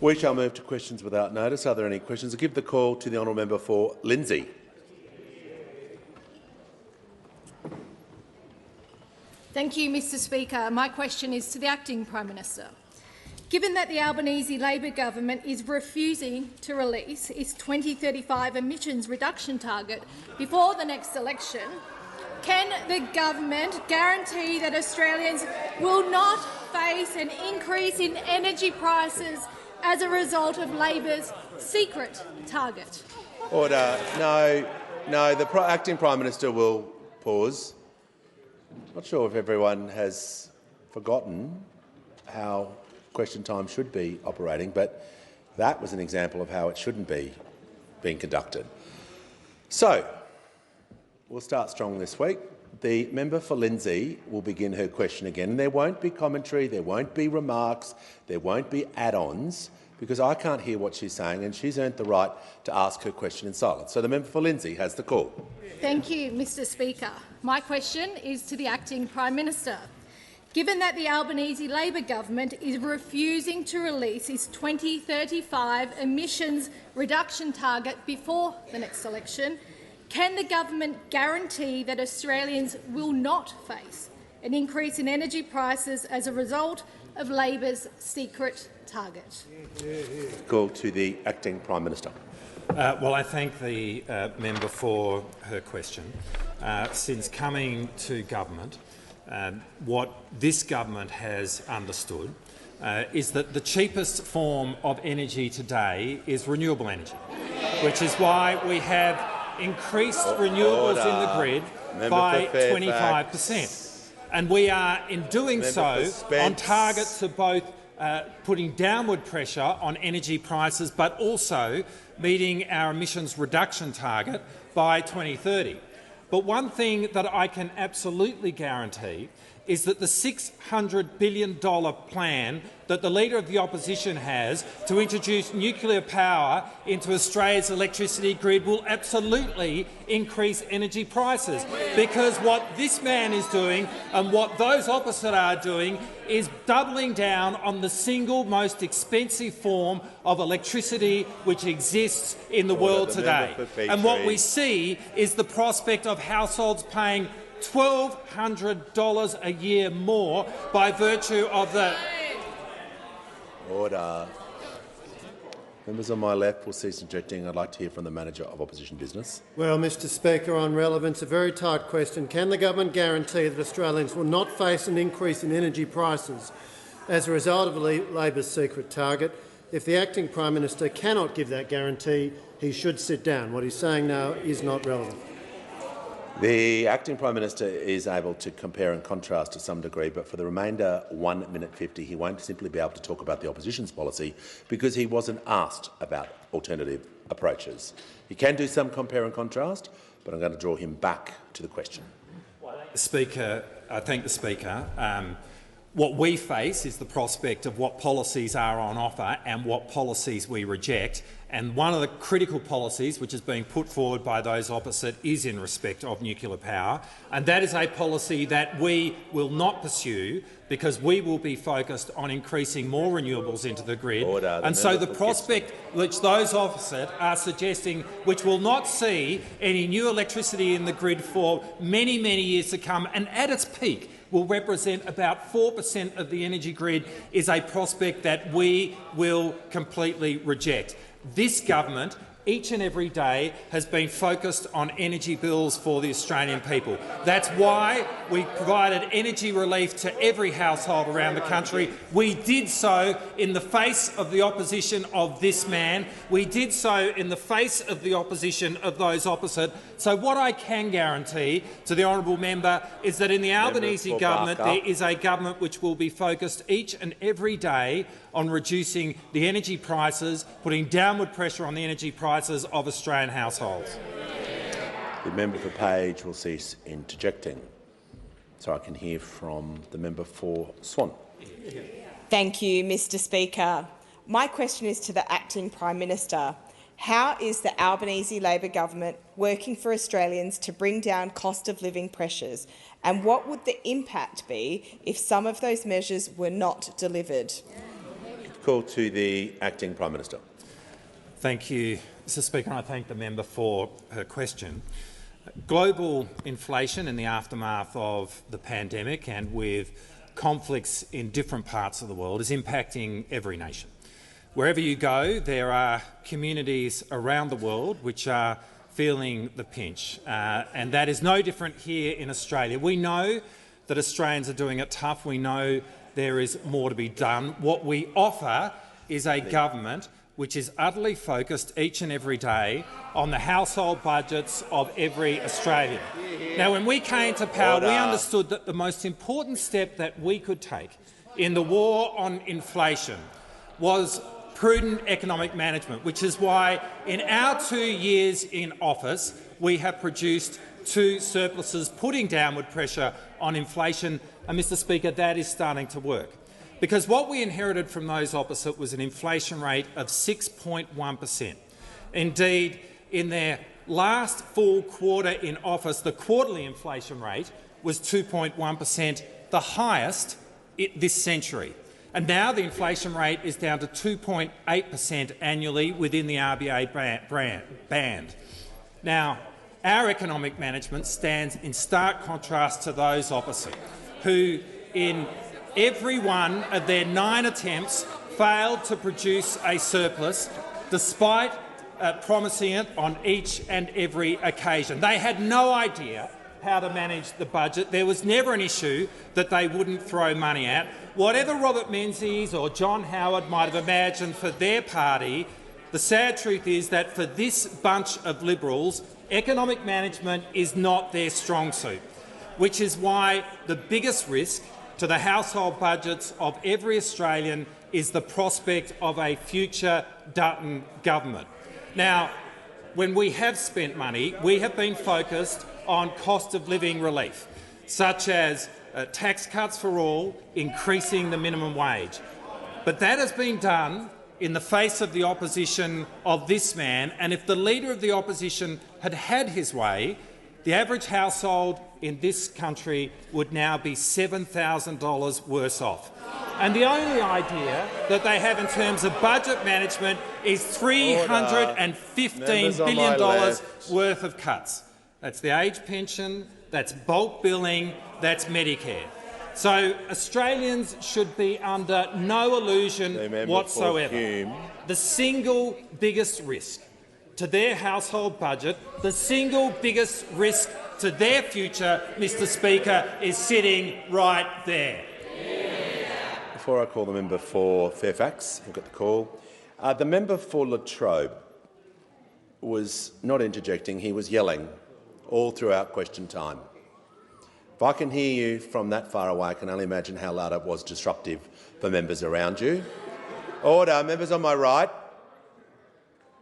We shall move to questions without notice. Are there any questions? I'll give the call to the honourable member for Lindsay. Thank you, Mr Speaker. My question is to the Acting Prime Minister. Given that the Albanese Labor government is refusing to release its 2035 emissions reduction target before the next election, can the government guarantee that Australians will not face an increase in energy prices as a result of Labor's secret target? Order. No. The Acting Prime Minister will pause. Not sure if everyone has forgotten how question time should be operating, but that was an example of how it shouldn't be being conducted. So, we'll start strong this week. The member for Lindsay will begin her question again. And there won't be commentary, there won't be remarks, there won't be add-ons, because I can't hear what she's saying and she's earned the right to ask her question in silence. So the member for Lindsay has the call. Thank you, Mr Speaker. My question is to the Acting Prime Minister. Given that the Albanese Labor government is refusing to release its 2035 emissions reduction target before the next election, can the government guarantee that Australians will not face an increase in energy prices as a result of Labor's secret target? Call to the Acting Prime Minister. Well, I thank the member for her question. Since coming to government, what this government has understood is that the cheapest form of energy today is renewable energy, which is why we have increased renewables in the grid by 25%. And we are, in doing so, on target to both putting downward pressure on energy prices but also meeting our emissions reduction target by 2030. But one thing that I can absolutely guarantee is that the $600 billion plan that the Leader of the Opposition has to introduce nuclear power into Australia's electricity grid will absolutely increase energy prices, because what this man is doing and what those opposite are doing is doubling down on the single most expensive form of electricity which exists in the world today. And what we see is the prospect of households paying $1,200 a year more by virtue of the— Order. Members on my left will cease objecting. I'd like to hear from the Manager of Opposition Business. Well, Mr Speaker, on relevance, a very tight question. Can the government guarantee that Australians will not face an increase in energy prices as a result of Labor's secret target? If the Acting Prime Minister cannot give that guarantee, he should sit down. What he's saying now is not relevant. The Acting Prime Minister is able to compare and contrast to some degree, but for the remainder 1 minute 50 he won't simply be able to talk about the opposition's policy because he wasn't asked about alternative approaches. He can do some compare and contrast, but I'm going to draw him back to the question. Speaker, I thank the Speaker. What we face is the prospect of what policies are on offer and what policies we reject. And one of the critical policies which is being put forward by those opposite is in respect of nuclear power. And that is a policy that we will not pursue because we will be focused on increasing more renewables into the grid. And so the prospect which those opposite are suggesting, which will not see any new electricity in the grid for many, many years to come, and at its peak will represent about 4% of the energy grid, is a prospect that we will completely reject. This government, each and every day, has been focused on energy bills for the Australian people. That's why we provided energy relief to every household around the country. We did so in the face of the opposition of this man. We did so in the face of the opposition of those opposite. So what I can guarantee to the honourable member is that in the Albanese government there is a government which will be focused each and every day on reducing the energy prices, putting downward pressure on the energy prices of Australian households. The member for Page will cease interjecting. So I can hear from the member for Swan. Thank you, Mr Speaker. My question is to the Acting Prime Minister. How is the Albanese Labor government working for Australians to bring down cost of living pressures, and what would the impact be if some of those measures were not delivered? call to the Acting Prime Minister. Thank you, Mr Speaker, and I thank the member for her question. Global inflation in the aftermath of the pandemic and with conflicts in different parts of the world is impacting every nation. Wherever you go, there are communities around the world which are feeling the pinch, and that is no different here in Australia. We know that Australians are doing it tough. We know there is more to be done. What we offer is a government which is utterly focused each and every day on the household budgets of every Australian. Now, when we came to power, we understood that the most important step that we could take in the war on inflation was prudent economic management, which is why in our 2 years in office we have produced 2 surpluses, putting downward pressure on inflation. And, Mr Speaker, that is starting to work. Because what we inherited from those opposite was an inflation rate of 6.1%. Indeed, in their last full quarter in office, the quarterly inflation rate was 2.1%, the highest this century. And now the inflation rate is down to 2.8% annually within the RBA band. Now, our economic management stands in stark contrast to those opposite, who in every one of their 9 attempts failed to produce a surplus, despite promising it on each and every occasion. They had no idea how to manage the budget. There was never an issue that they wouldn't throw money at. Whatever Robert Menzies or John Howard might have imagined for their party, the sad truth is that for this bunch of Liberals, economic management is not their strong suit, which is why the biggest risk to the household budgets of every Australian is the prospect of a future Dutton government. Now, when we have spent money, we have been focused on cost of living relief, such as tax cuts for all, increasing the minimum wage. But that has been done in the face of the opposition of this man, and if the Leader of the Opposition had had his way, the average household in this country would now be $7,000 worse off. And the only idea that they have in terms of budget management is $315 billion worth of cuts. That's the age pension, that's bulk billing, that's Medicare. So Australians should be under no illusion whatsoever. The single biggest risk to their household budget, the single biggest risk to their future, Mr Speaker, is sitting right there. Before I call the member for Fairfax, we'll get the call. The member for Latrobe was not interjecting, he was yelling all throughout question time. If I can hear you from that far away, I can only imagine how loud it was disruptive for members around you. Order. Members on my right.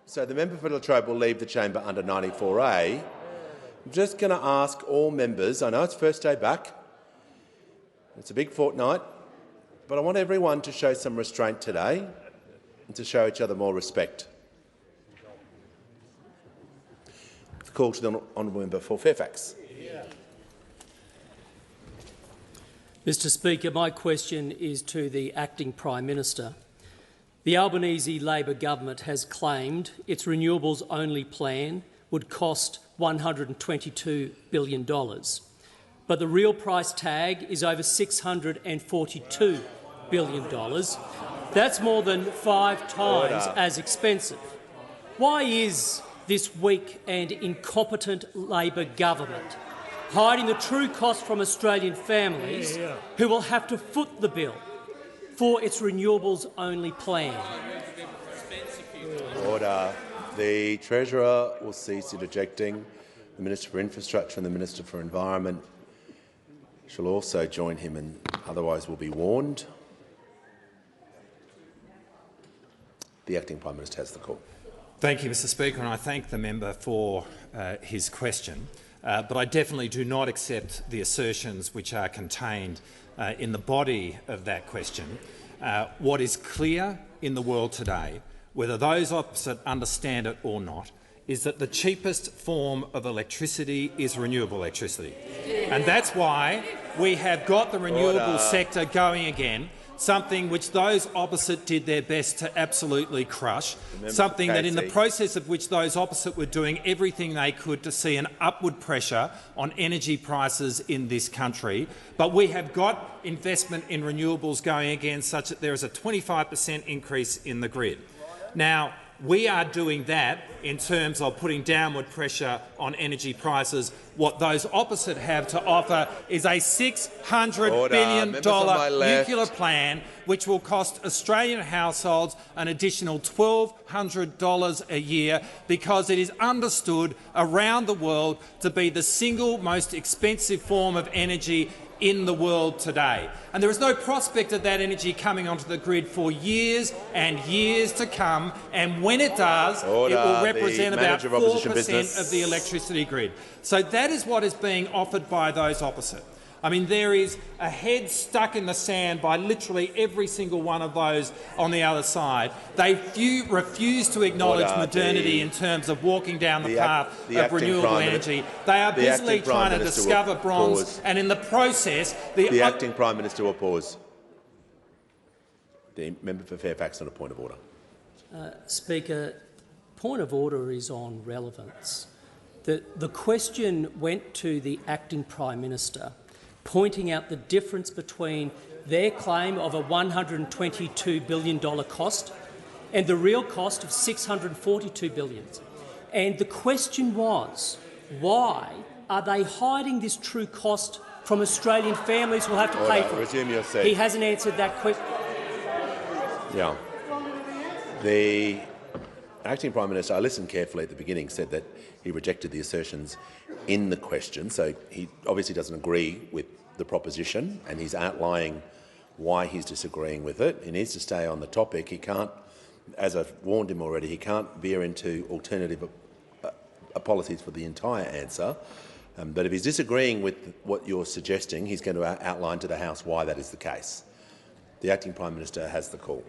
So the member for Latrobe will leave the chamber under 94A. I'm just going to ask all members, I know it's first day back, it's a big fortnight, but I want everyone to show some restraint today and to show each other more respect. The call to the honourable member for Fairfax. Mr Speaker, my question is to the Acting Prime Minister. The Albanese Labor government has claimed its renewables-only plan would cost $122 billion, but the real price tag is over $642 billion. That's more than 5 times as expensive. Why is this weak and incompetent Labor government hiding the true cost from Australian families who will have to foot the bill for its renewables-only plan? Order. The Treasurer will cease interjecting. The Minister for Infrastructure and the Minister for Environment shall also join him and otherwise will be warned. The Acting Prime Minister has the call. Thank you, Mr Speaker, and I thank the member for his question. But I definitely do not accept the assertions which are contained in the body of that question. What is clear in the world today, whether those opposite understand it or not, is that the cheapest form of electricity is renewable electricity. And that's why we have got the renewable sector going again, something which those opposite did their best to absolutely crush, something that in the process of which those opposite were doing everything they could to see an upward pressure on energy prices in this country. But we have got investment in renewables going again such that there is a 25% increase in the grid. Now, we are doing that in terms of putting downward pressure on energy prices. What those opposite have to offer is a $600 billion nuclear plan which will cost Australian households an additional $1,200 a year, because it is understood around the world to be the single most expensive form of energy in the world today. And there is no prospect of that energy coming onto the grid for years and years to come, and when it does, it will represent about 4% of the electricity grid. So that is what is being offered by those opposite. I mean, there is a head stuck in the sand by literally every single one of those on the other side. They refuse to acknowledge modernity in terms of walking down the path of renewable energy. They are busily trying to discover bronze, and in the process— The acting Prime Minister will pause. The member for Fairfax on a point of order. Speaker, point of order is on relevance. The question went to the acting Prime Minister, pointing out the difference between their claim of a $122 billion cost and the real cost of $642 billion. And the question was, why are they hiding this true cost from Australian families who will have to pay for it? Resume your seat. He hasn't answered that question. Yeah. The acting Prime Minister, I listened carefully at the beginning, said that he rejected the assertions in the question, so he obviously doesn't agree with the proposition, and he's outlining why he's disagreeing with it. He needs to stay on the topic. He can't, as I've warned him already, he can't veer into alternative policies for the entire answer. But if he's disagreeing with what you're suggesting, he's going to outline to the House why that is the case. The acting Prime Minister has the call.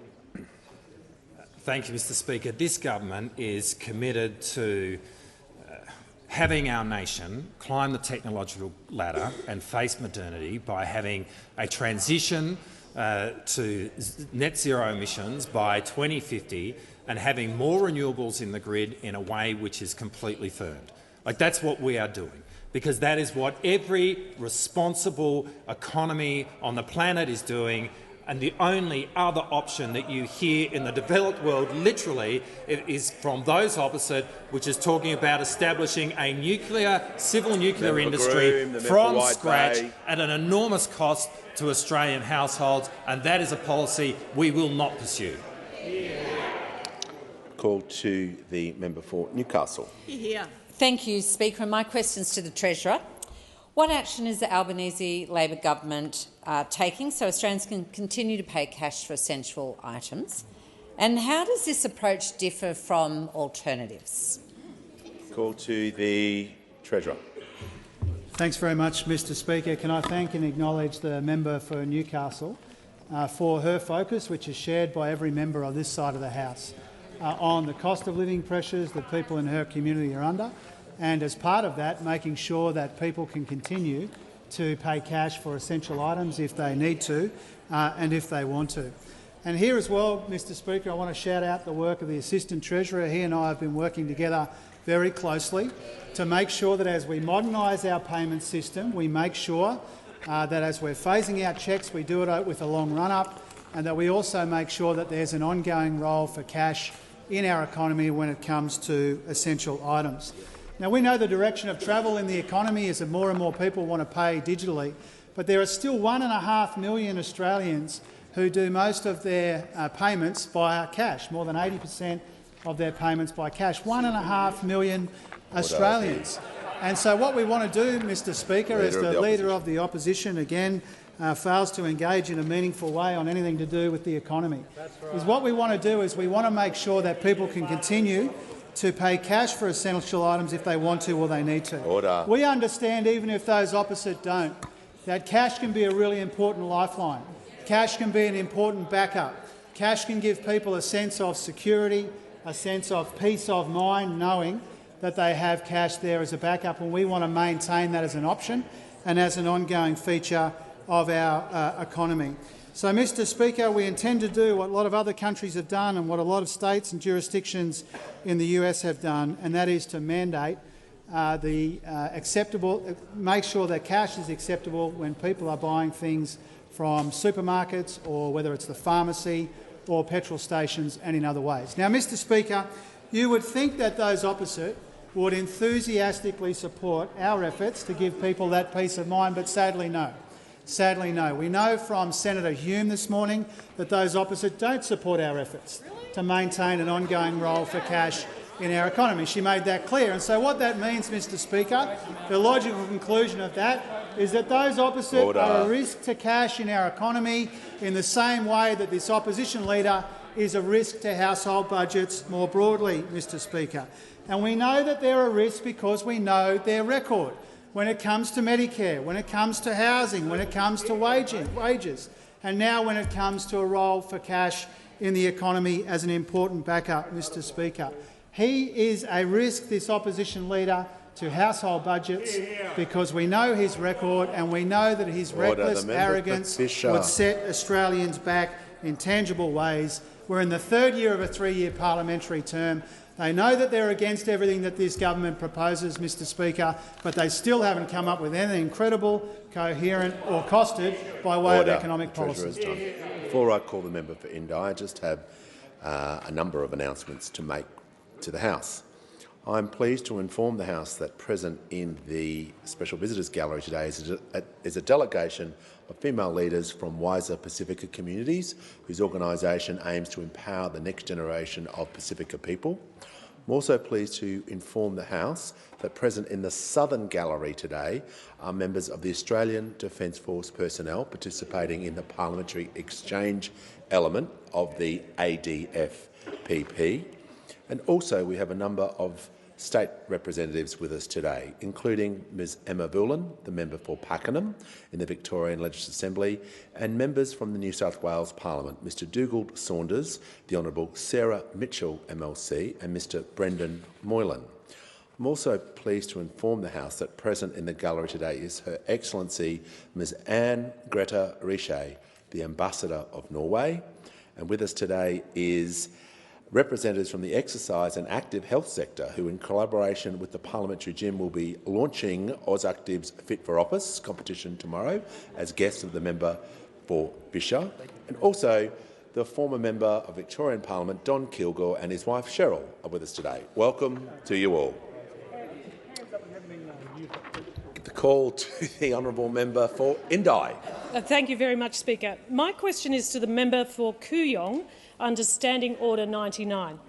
Thank you, Mr Speaker. This government is committed to having our nation climb the technological ladder and face modernity by having a transition to net zero emissions by 2050 and having more renewables in the grid in a way which is completely firmed. Like, that's what we are doing, because that is what every responsible economy on the planet is doing. And the only other option that you hear in the developed world, literally, is from those opposite, which is talking about establishing a civil nuclear industry from scratch at an enormous cost to Australian households, and that is a policy we will not pursue. Call to the member for Newcastle. Thank you, Speaker. And my question's to the Treasurer. What action is the Albanese Labor government taking so Australians can continue to pay cash for essential items? And how does this approach differ from alternatives? Call to the Treasurer. Thanks very much, Mr Speaker. Can I thank and acknowledge the member for Newcastle for her focus, which is shared by every member of this side of the House, on the cost of living pressures that people in her community are under, and as part of that, making sure that people can continue to pay cash for essential items if they need to and if they want to. And here as well, Mr Speaker, I want to shout out the work of the Assistant Treasurer. He and I have been working together very closely to make sure that as we modernise our payment system, we make sure that as we're phasing out cheques, we do it with a long run-up, and that we also make sure that there's an ongoing role for cash in our economy when it comes to essential items. Now, we know the direction of travel in the economy is that more and more people want to pay digitally, but there are still 1.5 million Australians who do most of their payments via cash, more than 80% of their payments by cash. 1.5 million Australians. And so what we want to do, Mr Speaker, as the Leader of the Opposition again fails to engage in a meaningful way on anything to do with the economy, is what we want to do is we want to make sure that people can continue to pay cash for essential items if they want to or they need to. Order. We understand, even if those opposite don't, that cash can be a really important lifeline. Cash can be an important backup. Cash can give people a sense of security, a sense of peace of mind, knowing that they have cash there as a backup, and we want to maintain that as an option and as an ongoing feature of our economy. So, Mr Speaker, we intend to do what a lot of other countries have done and what a lot of states and jurisdictions in the US have done, and that is to mandate make sure that cash is acceptable when people are buying things from supermarkets or whether it's the pharmacy or petrol stations and in other ways. Now, Mr Speaker, you would think that those opposite would enthusiastically support our efforts to give people that peace of mind, but sadly no. Sadly no. We know from Senator Hume this morning that those opposite don't support our efforts to maintain an ongoing role for cash in our economy. She made that clear. And so what that means, Mr Speaker, the logical conclusion of that is that those opposite are a risk to cash in our economy in the same way that this opposition leader is a risk to household budgets more broadly, Mr Speaker. And we know that they're a risk because we know their record when it comes to Medicare, when it comes to housing, when it comes to wages, and now when it comes to a role for cash in the economy as an important backup, Mr Speaker. He is a risk, this opposition leader, to household budgets because we know his record and we know that his reckless arrogance would set Australians back in tangible ways. We're in the third year of a 3-year parliamentary term. They know that they're against everything that this government proposes, Mr Speaker, but they still haven't come up with anything credible, coherent or costed by way of economic policy. Before I call the member for Indi, I just have a number of announcements to make to the House. I'm pleased to inform the House that present in the Special Visitors Gallery today is a delegation of female leaders from Wiser Pacifica Communities, whose organisation aims to empower the next generation of Pacifica people. I'm also pleased to inform the House that present in the Southern Gallery today are members of the Australian Defence Force personnel participating in the parliamentary exchange element of the ADF-PP. And also we have a number of state representatives with us today, including Ms Emma Voolan, the member for Pakenham in the Victorian Legislative Assembly, and members from the New South Wales Parliament, Mr Dougal Saunders, the Honourable Sarah Mitchell MLC and Mr Brendan Moylan. I'm also pleased to inform the House that present in the gallery today is Her Excellency Ms Anne Greta Riche, the Ambassador of Norway, and with us today is representatives from the exercise and active health sector who, in collaboration with the parliamentary gym, will be launching AusActive's Fit for Office competition tomorrow as guests of the member for Bisha, and also the former member of Victorian Parliament, Don Kilgore, and his wife Cheryl are with us today. Welcome to you all. The call to the honourable member for Indi. Thank you very much, Speaker. My question is to the member for Kooyong, under Standing Order 99.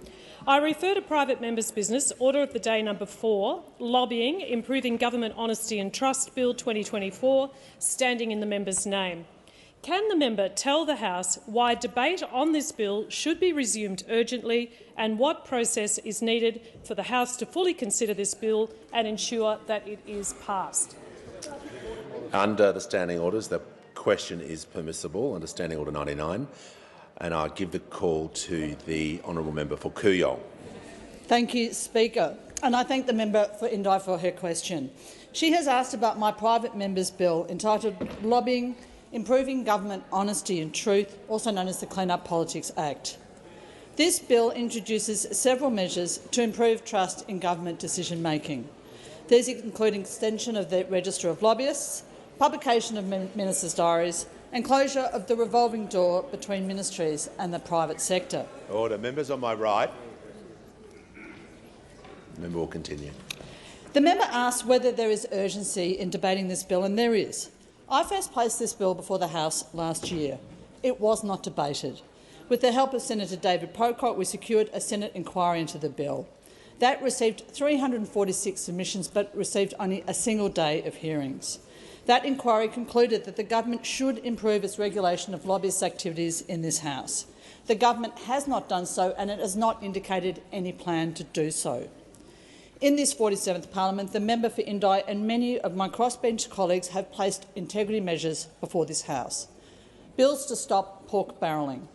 I refer to private members' business, Order of the Day number 4, Lobbying, Improving Government Honesty and Trust Bill 2024, standing in the member's name. Can the member tell the House why debate on this bill should be resumed urgently and what process is needed for the House to fully consider this bill and ensure that it is passed? Under the standing orders, the question is permissible under Standing Order 99. And I give the call to the honourable member for Kooyong. Thank you, Speaker. And I thank the member for Indi for her question. She has asked about my private member's bill entitled Lobbying, Improving Government Honesty and Truth, also known as the Clean Up Politics Act. This bill introduces several measures to improve trust in government decision-making. These include extension of the Register of Lobbyists, publication of ministers' diaries, and closure of the revolving door between ministries and the private sector. Order. Members on my right. The member will continue. The member asked whether there is urgency in debating this bill, and there is. I first placed this bill before the House last year. It was not debated. With the help of Senator David Pocock, we secured a Senate inquiry into the bill. That received 346 submissions but received only a single day of hearings. That inquiry concluded that the government should improve its regulation of lobbyist activities in this House. The government has not done so, and it has not indicated any plan to do so. In this 47th Parliament, the member for Indi and many of my crossbench colleagues have placed integrity measures before this House. Bills to stop pork barrelling,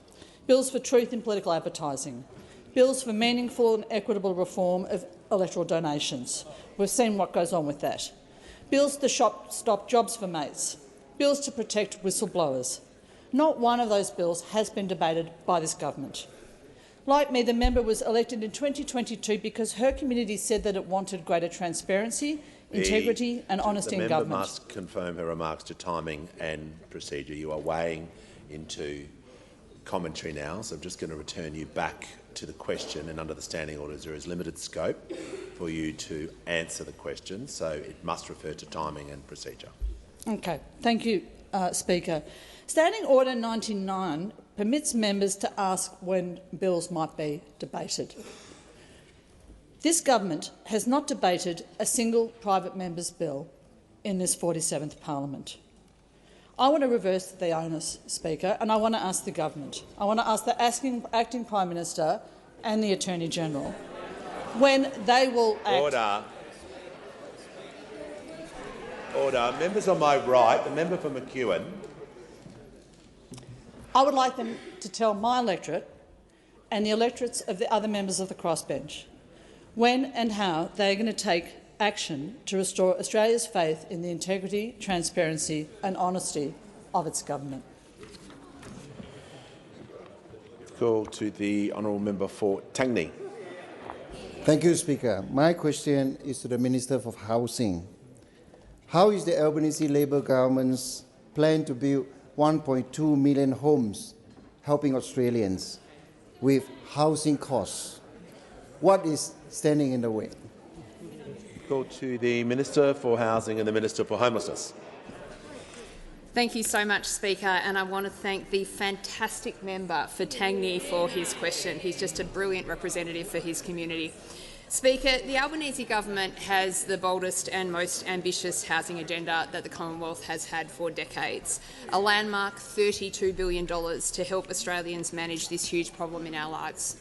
bills for truth in political advertising, bills for meaningful and equitable reform of electoral donations. We've seen what goes on with that. Bills to stop jobs for mates, bills to protect whistleblowers, Not one of those bills has been debated by this government. Like me, the member was elected in 2022 because her community said that it wanted greater transparency, integrity and honesty in government. The member must confirm her remarks to timing and procedure. You are weighing into commentary now, so I'm just going to return you back to the question, and under the standing orders there is limited scope for you to answer the question, so it must refer to timing and procedure. Okay. Thank you, Speaker. Standing Order 99 permits members to ask when bills might be debated. This government has not debated a single private member's bill in this 47th parliament. I want to reverse the onus, Speaker, and I want to ask the government. I want to ask the acting Prime Minister and the Attorney-General when they will act— Order. Order. Members on my right, the member for McEwen. I would like them to tell my electorate and the electorates of the other members of the crossbench when and how they are going to take action to restore Australia's faith in the integrity, transparency and honesty of its government. Call to the honourable member for Tangney. Thank you, Speaker. My question is to the Minister for Housing. How is the Albanese Labor government's plan to build 1.2 million homes helping Australians with housing costs? What is standing in the way? Call to the Minister for Housing and the Minister for Homelessness. Thank you so much, Speaker, and I want to thank the fantastic member for Tangney for his question. He's just a brilliant representative for his community. Speaker, the Albanese government has the boldest and most ambitious housing agenda that the Commonwealth has had for decades. A landmark $32 billion to help Australians manage this huge problem in our lives.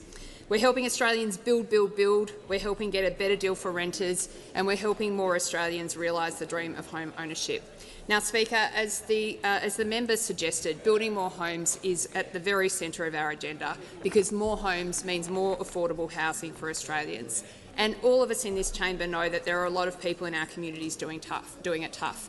We're helping Australians build, build, build. We're helping get a better deal for renters, and we're helping more Australians realise the dream of home ownership. Now, Speaker, as the member suggested, building more homes is at the very centre of our agenda because more homes means more affordable housing for Australians. And all of us in this chamber know that there are a lot of people in our communities doing it tough.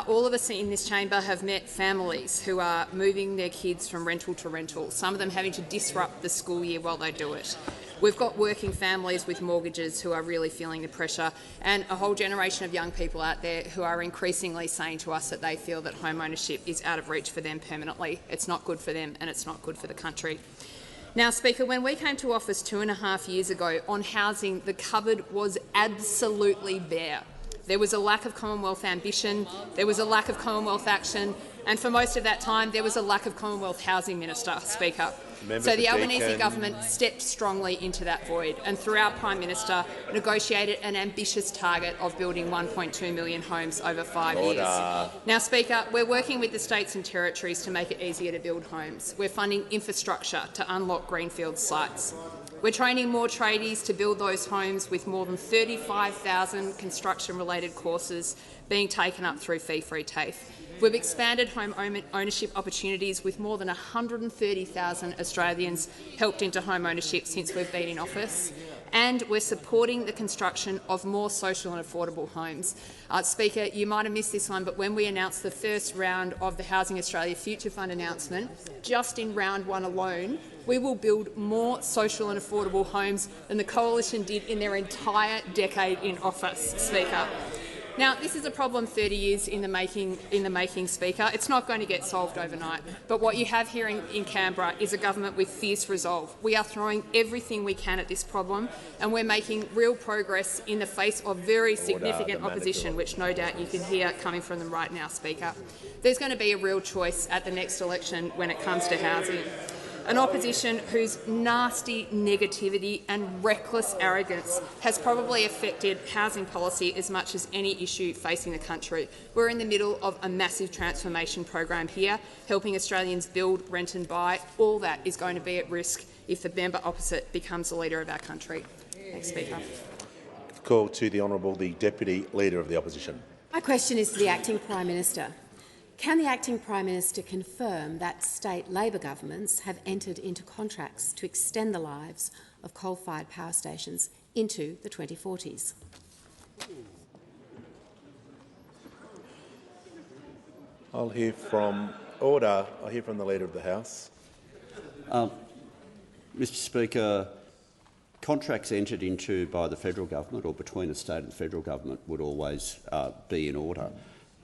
All of us in this chamber have met families who are moving their kids from rental to rental, some of them having to disrupt the school year while they do it. We've got working families with mortgages who are really feeling the pressure, and a whole generation of young people out there who are increasingly saying to us that they feel that home ownership is out of reach for them permanently. It's not good for them and it's not good for the country. Now, Speaker, when we came to office 2.5 years ago on housing, the cupboard was absolutely bare. There was a lack of Commonwealth ambition, there was a lack of Commonwealth action, and for most of that time there was a lack of Commonwealth Housing Minister, Speaker. So the Albanese government stepped strongly into that void and, through our Prime Minister, negotiated an ambitious target of building 1.2 million homes over 5 years. Now, Speaker, we're working with the states and territories to make it easier to build homes. We're funding infrastructure to unlock greenfield sites. We're training more tradies to build those homes, with more than 35,000 construction-related courses being taken up through fee-free TAFE. We've expanded home ownership opportunities, with more than 130,000 Australians helped into home ownership since we've been in office. And we're supporting the construction of more social and affordable homes. Speaker, you might have missed this one, but when we announced the first round of the Housing Australia Future Fund announcement, just in round one alone, we will build more social and affordable homes than the Coalition did in their entire decade in office, Speaker. Now, this is a problem 30 years in the making, Speaker. It's not going to get solved overnight. But what you have here in Canberra is a government with fierce resolve. We are throwing everything we can at this problem, and we're making real progress in the face of very significant opposition, which no doubt you can hear coming from them right now, Speaker. There's going to be a real choice at the next election when it comes to housing. An opposition whose nasty negativity and reckless arrogance has probably affected housing policy as much as any issue facing the country. We're in the middle of a massive transformation program here, helping Australians build, rent and buy. All that is going to be at risk if the member opposite becomes the leader of our country. Thanks, Speaker. Call to the Honourable the Deputy Leader of the Opposition. My question is to the Acting Prime Minister. Can the Acting Prime Minister confirm that state Labor governments have entered into contracts to extend the lives of coal-fired power stations into the 2040s? I'll hear from Order. I hear from the Leader of the House. Mr Speaker, contracts entered into by the federal government or between the state and the federal government would always be in order,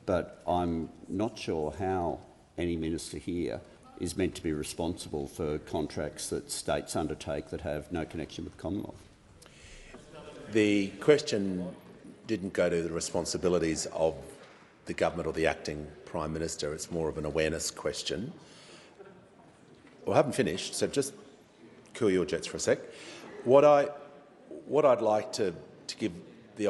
but I'm not sure how any minister here is meant to be responsible for contracts that states undertake that have no connection with the Commonwealth. The question didn't go to the responsibilities of the government or the acting Prime Minister. It's more of an awareness question. Well, I haven't finished, so just cool your jets for a sec. What I'd like to give the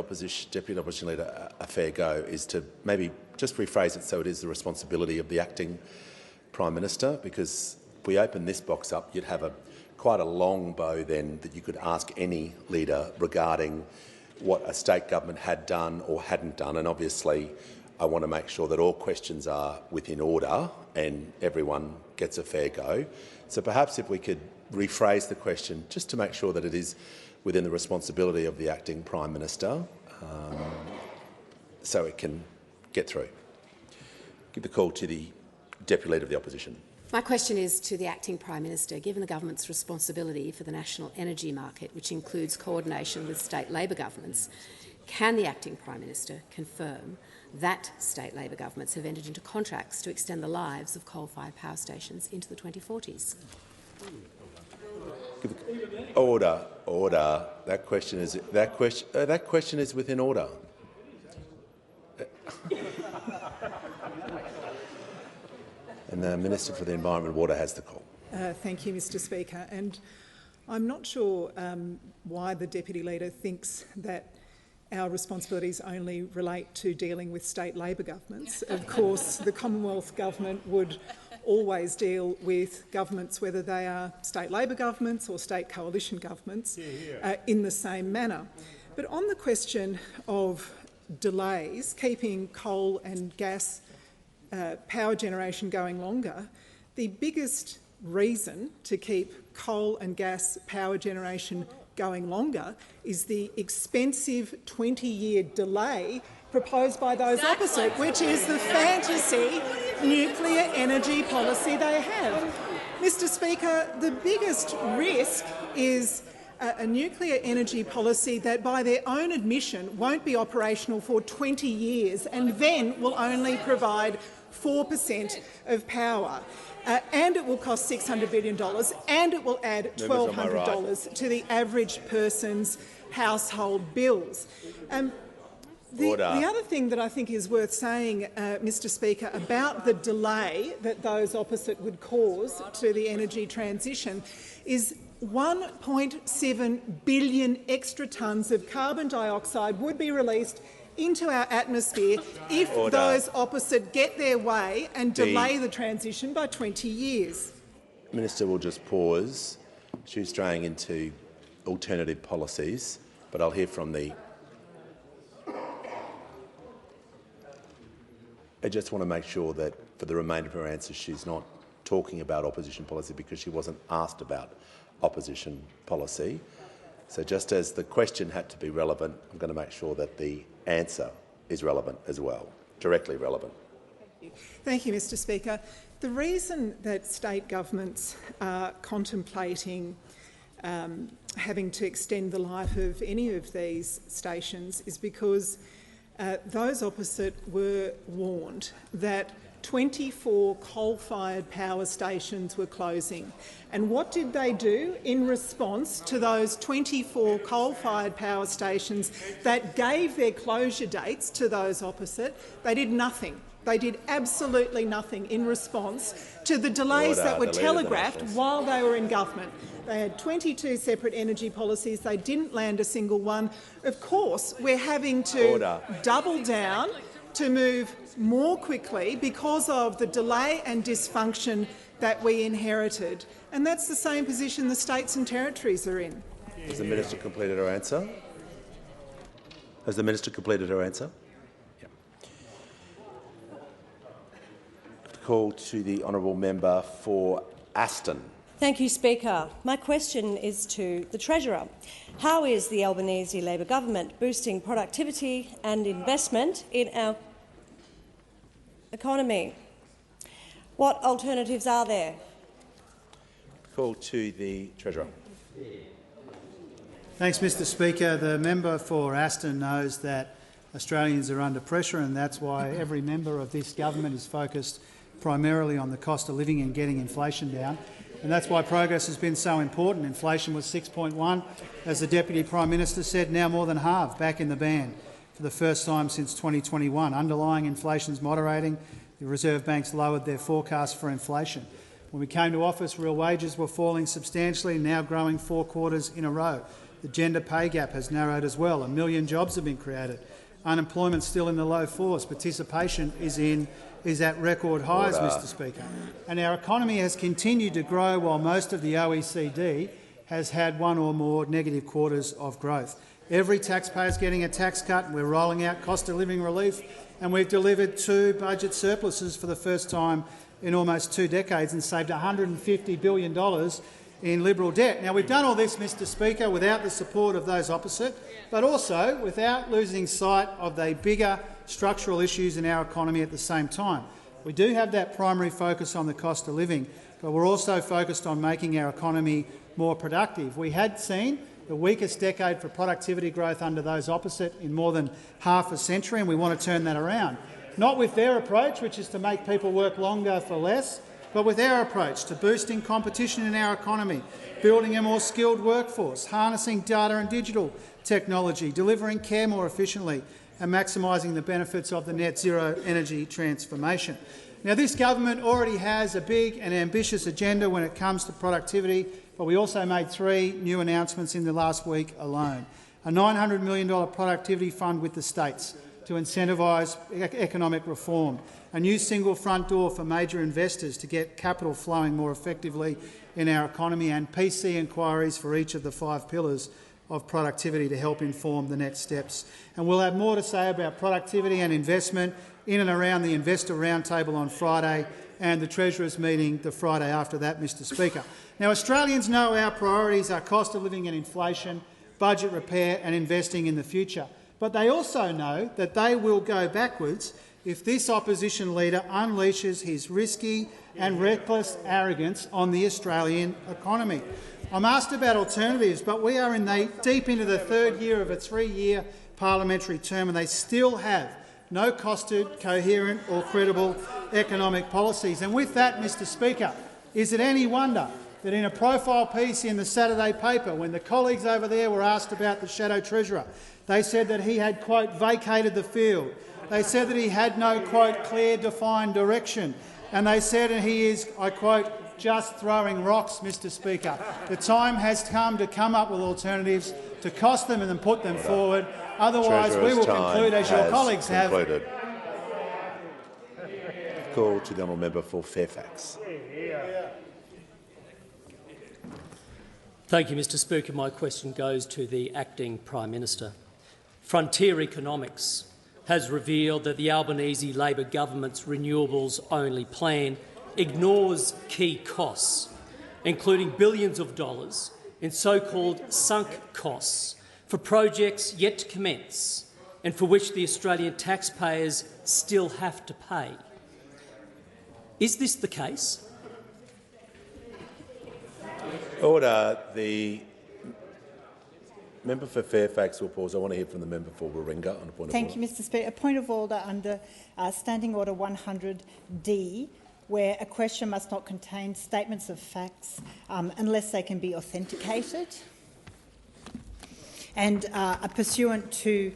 Deputy Opposition Leader a fair go is to maybe just rephrase it so it is the responsibility of the acting Prime Minister, because if we open this box up, you'd have quite a long bow then that you could ask any leader regarding what a state government had done or hadn't done. And obviously, I want to make sure that all questions are within order and everyone gets a fair go. So perhaps if we could rephrase the question just to make sure that it is within the responsibility of the acting Prime Minister, so it can get through. Give the call to the Deputy Leader of the Opposition. My question is to the Acting Prime Minister. Given the government's responsibility for the national energy market, which includes coordination with state Labor governments, can the Acting Prime Minister confirm that state Labor governments have entered into contracts to extend the lives of coal-fired power stations into the 2040s? Order. Order. That question is within order. And the Minister for the Environment and Water has the call. Thank you, Mr Speaker. And I'm not sure why the Deputy Leader thinks that our responsibilities only relate to dealing with state Labor governments. Of course, the Commonwealth Government would always deal with governments, whether they are state Labor governments or state coalition governments, in the same manner. But on the question of delays, keeping coal and gas power generation going longer, the biggest reason to keep coal and gas power generation going longer is the expensive 20-year delay proposed by those opposite, which is the fantasy nuclear energy policy they have. Mr Speaker, the biggest risk is a nuclear energy policy that, by their own admission, won't be operational for 20 years and then will only provide 4% of power. And it will cost $600 billion, and it will add $1,200 to the average person's household bills. The other thing that I think is worth saying, Mr Speaker, about the delay that those opposite would cause to the energy transition is 1.7 billion extra tonnes of carbon dioxide would be released into our atmosphere if those opposite get their way and delay the transition by 20 years. Minister will just pause. She's straying into alternative policies, but I'll hear from the... I just want to make sure that for the remainder of her answers she's not talking about opposition policy because she wasn't asked about opposition policy. So just as the question had to be relevant, I'm going to make sure that the answer is relevant as well, directly relevant. Thank you, Mr Speaker. The reason that state governments are contemplating having to extend the life of any of these stations is because those opposite were warned that 24 coal-fired power stations were closing. And what did they do in response to those 24 coal-fired power stations that gave their closure dates to those opposite? They did nothing. They did absolutely nothing in response to the delays that were telegraphed while they were in government. They had 22 separate energy policies. They didn't land a single one. Of course, we're having to double down to move more quickly because of the delay and dysfunction that we inherited. And that's the same position the states and territories are in. Has the Minister completed her answer? Has the Minister completed her answer? Yeah. Call to the honourable member for Aston. Thank you, Speaker. My question is to the Treasurer. How is the Albanese Labor government boosting productivity and investment in our economy? What alternatives are there? Call to the Treasurer. Thanks, Mr Speaker. The member for Aston knows that Australians are under pressure, and that's why every member of this government is focused primarily on the cost of living and getting inflation down. And that's why progress has been so important. Inflation was 6.1, as the Deputy Prime Minister said, now more than half, back in the band for the first time since 2021. Underlying inflation is moderating. The Reserve Bank's lowered their forecast for inflation. When we came to office, real wages were falling substantially, now growing 4 quarters in a row. The gender pay gap has narrowed as well. 1 million jobs have been created. Unemployment's still in the low 4s. Participation is at record highs, Mr Speaker. And our economy has continued to grow while most of the OECD has had 1 or more negative quarters of growth. Every taxpayer is getting a tax cut. We're rolling out cost of living relief, and we've delivered 2 budget surpluses for the first time in almost 2 decades and saved $150 billion in Liberal debt. Now, we've done all this, Mr Speaker, without the support of those opposite, but also without losing sight of the bigger structural issues in our economy at the same time. We do have that primary focus on the cost of living, but we're also focused on making our economy more productive. We had seen the weakest decade for productivity growth under those opposite in more than half a century, and we want to turn that around. Not with their approach, which is to make people work longer for less, but with our approach to boosting competition in our economy, building a more skilled workforce, harnessing data and digital technology, delivering care more efficiently and maximising the benefits of the net zero energy transformation. Now, this government already has a big and ambitious agenda when it comes to productivity, but we also made 3 new announcements in the last week alone. A $900 million productivity fund with the states to incentivise economic reform, a new single front door for major investors to get capital flowing more effectively in our economy, and PC inquiries for each of the 5 pillars of productivity to help inform the next steps. And we'll have more to say about productivity and investment in and around the Investor Roundtable on Friday and the Treasurer's meeting the Friday after that, Mr Speaker. Now, Australians know our priorities are cost of living and inflation, budget repair and investing in the future. But they also know that they will go backwards if this opposition leader unleashes his risky and reckless arrogance on the Australian economy. I'm asked about alternatives, but we are deep into the 3rd year of a 3-year parliamentary term, and they still have no costed, coherent or credible economic policies. And with that, Mr Speaker, is it any wonder that in a profile piece in the Saturday paper, when the colleagues over there were asked about the Shadow Treasurer, they said that he had, quote, vacated the field. They said that he had no, quote, clear, defined direction. And they said that he is, I quote, just throwing rocks, Mr Speaker. The time has come to come up with alternatives, to cost them and then put them forward. Otherwise, we will conclude, as your colleagues have. Call to the honourable member for Fairfax. Thank you, Mr Speaker. My question goes to the Acting Prime Minister. Frontier Economics has revealed that the Albanese Labor government's renewables-only plan ignores key costs, including billions of dollars in so-called sunk costs for projects yet to commence and for which the Australian taxpayers still have to pay. Is this the case? Order. The member for Fairfax will pause. I want to hear from the member for Warringah on a point of order. Thank you, Mr Speaker. A point of order under Standing Order 100D, where a question must not contain statements of facts unless they can be authenticated. And pursuant to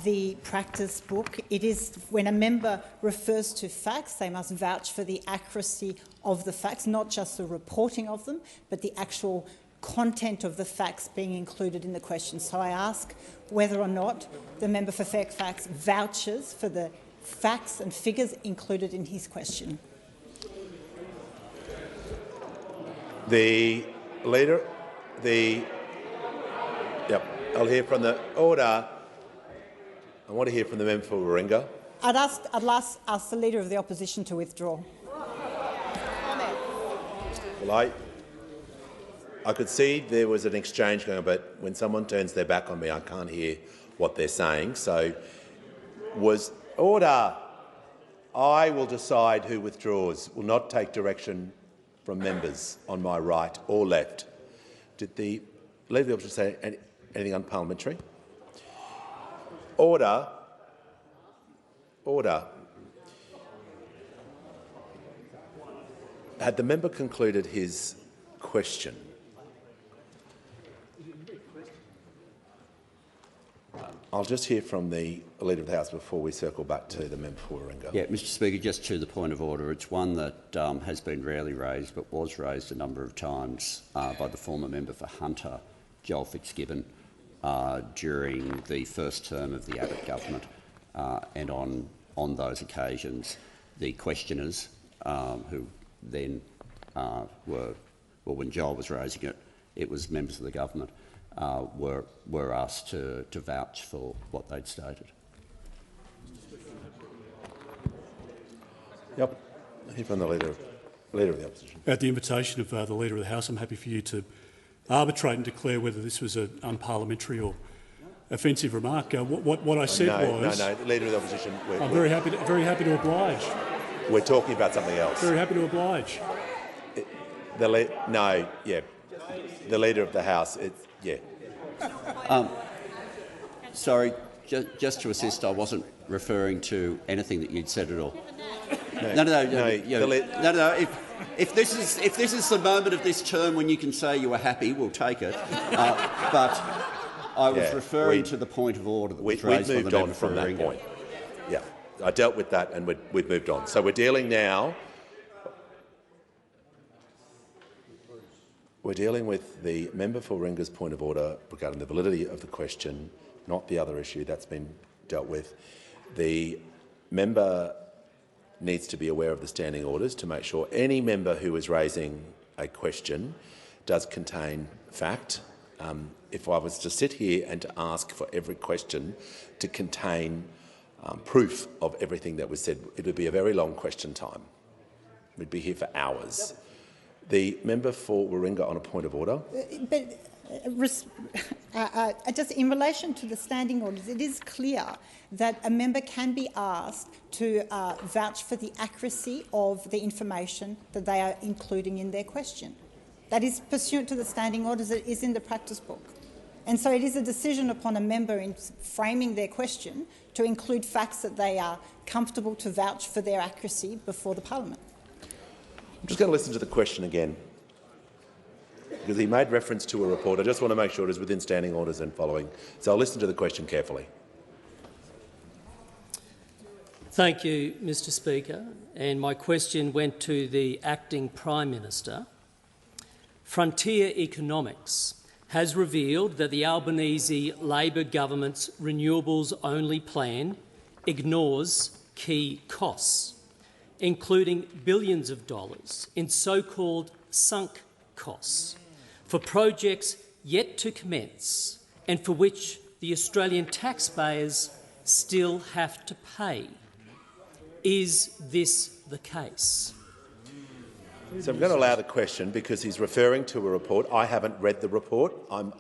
the practice book, it is when a member refers to facts, they must vouch for the accuracy of the facts, not just the reporting of them, but the actual content of the facts being included in the question. So I ask whether or not the member for Fairfax vouches for the facts and figures included in his question. The leader, I'll hear from the order. I want to hear from the member for Warringah. I'd ask the Leader of the Opposition to withdraw. Well, I could see there was an exchange going on, but when someone turns their back on me, I can't hear what they're saying. So, was order. I will decide who withdraws. Will not take direction from members on my right or left. Did the Leader of the Opposition say anything unparliamentary? Order. Order. Had the member concluded his question? I'll just hear from the Leader of the House before we circle back to the member for Warringah. Yeah, Mr Speaker, just to the point of order, it's one that has been rarely raised but was raised a number of times by the former member for Hunter, Joel Fitzgibbon, during the first term of the Abbott government, and on those occasions the questioners who then when Joel was raising it, it was members of the government, were asked to vouch for what they'd stated. Yep. I hear from the Leader of the Opposition. At the invitation of the Leader of the House, I'm happy for you to arbitrate and declare whether this was an unparliamentary or offensive remark. What I said was... No, Leader of the Opposition... I'm very happy to oblige. We're talking about something else. Very happy to oblige. The Leader of the House... Sorry, just to assist, I wasn't referring to anything that you'd said at all. No. If this is the moment of this term when you can say you were happy, we'll take it. But I was referring to the point of order that was raised by the member from that point. Yeah, I dealt with that and we've moved on. So we're dealing now. We're dealing with the member for Warringah's point of order regarding the validity of the question, not the other issue that's been dealt with. The member needs to be aware of the standing orders to make sure any member who is raising a question does contain fact. If I was to sit here and to ask for every question to contain proof of everything that was said, it would be a very long question time. We'd be here for hours. The member for Warringah on a point of order. Just in relation to the standing orders, it is clear that a member can be asked to vouch for the accuracy of the information that they are including in their question. That is pursuant to the standing orders that is in the practice book. And so it is a decision upon a member in framing their question to include facts that they are comfortable to vouch for their accuracy before the parliament. I'm just going to listen to the question again, because he made reference to a report. I just want to make sure it is within standing orders and following. So I'll listen to the question carefully. Thank you, Mr Speaker. And my question went to the Acting Prime Minister. Frontier Economics has revealed that the Albanese Labor government's renewables-only plan ignores key costs, including billions of dollars in so-called sunk costs for projects yet to commence and for which the Australian taxpayers still have to pay. Is this the case? So I'm going to allow the question because he's referring to a report. I haven't read the report. I'm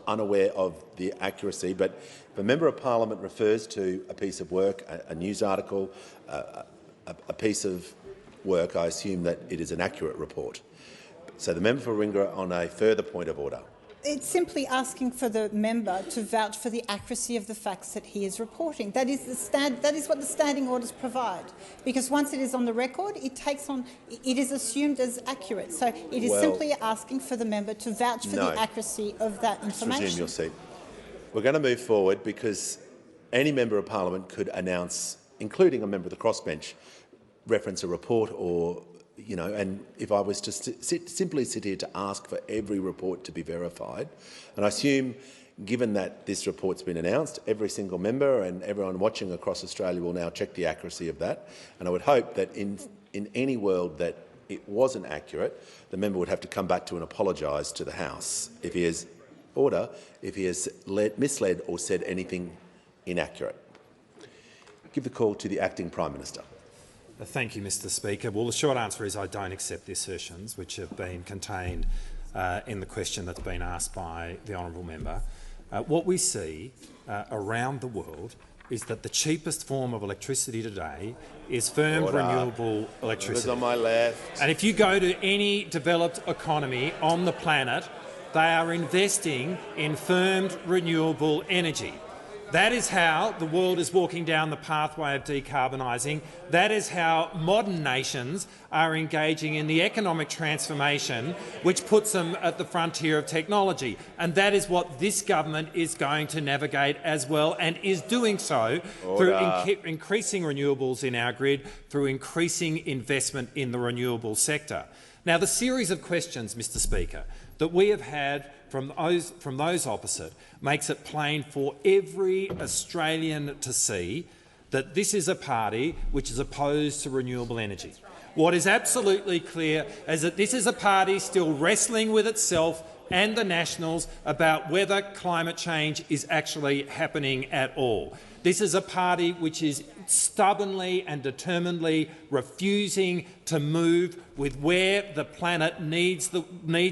unaware of the accuracy, but if a member of parliament refers to a piece of work, a news article, a piece of work, I assume that it is an accurate report. So the member for Warringah on a further point of order. It's simply asking for the member to vouch for the accuracy of the facts that he is reporting. That is what the standing orders provide. Because once it is on the record, it is assumed as accurate. So it is simply asking for the member to vouch for the accuracy of that information. Resume your seat. We're going to move forward because any member of parliament could announce, including a member of the crossbench, reference a report or, and if I was to simply sit here to ask for every report to be verified, and I assume, given that this report's been announced, every single member and everyone watching across Australia will now check the accuracy of that, and I would hope that in any world that it wasn't accurate, the member would have to come back to and apologise to the House if he has misled or said anything inaccurate. Give the call to the Acting Prime Minister. Thank you, Mr Speaker. Well, the short answer is I don't accept the assertions which have been contained in the question that's been asked by the honourable member. What we see around the world is that the cheapest form of electricity today is firmed Order. renewable electricity. On my left. And if you go to any developed economy on the planet, they are investing in firmed renewable energy. That is how the world is walking down the pathway of decarbonising. That is how modern nations are engaging in the economic transformation which puts them at the frontier of technology. And that is what this government is going to navigate as well, and is doing so through increasing renewables in our grid, through increasing investment in the renewable sector. Now, the series of questions, Mr Speaker, that we have had from those opposite makes it plain for every Australian to see that this is a party which is opposed to renewable energy. What is absolutely clear is that this is a party still wrestling with itself and the Nationals about whether climate change is actually happening at all. This is a party which is stubbornly and determinedly refusing to move with where the planet needs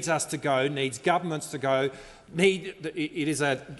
us to go, needs governments to go. It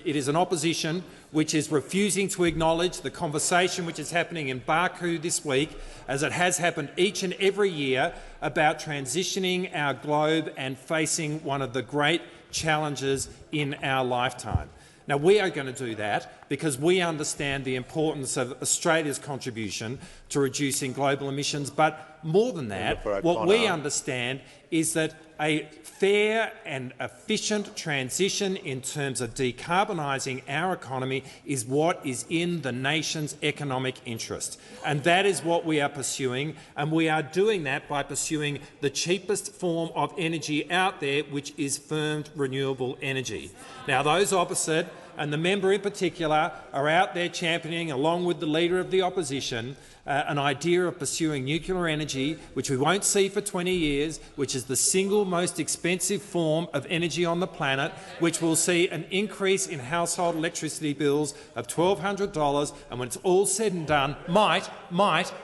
is an opposition which is refusing to acknowledge the conversation which is happening in Baku this week, as it has happened each and every year, about transitioning our globe and facing one of the great challenges in our lifetime. Now, we are going to do that because we understand the importance of Australia's contribution to reducing global emissions. But more than that, what we understand is that a fair and efficient transition in terms of decarbonising our economy is what is in the nation's economic interest. And that is what we are pursuing, and we are doing that by pursuing the cheapest form of energy out there, which is firmed renewable energy. Now, those opposite, and the member in particular, are out there championing, along with the Leader of the Opposition, an idea of pursuing nuclear energy, which we won't see for 20 years, which is the single most expensive form of energy on the planet, which will see an increase in household electricity bills of $1,200, and when it's all said and done, might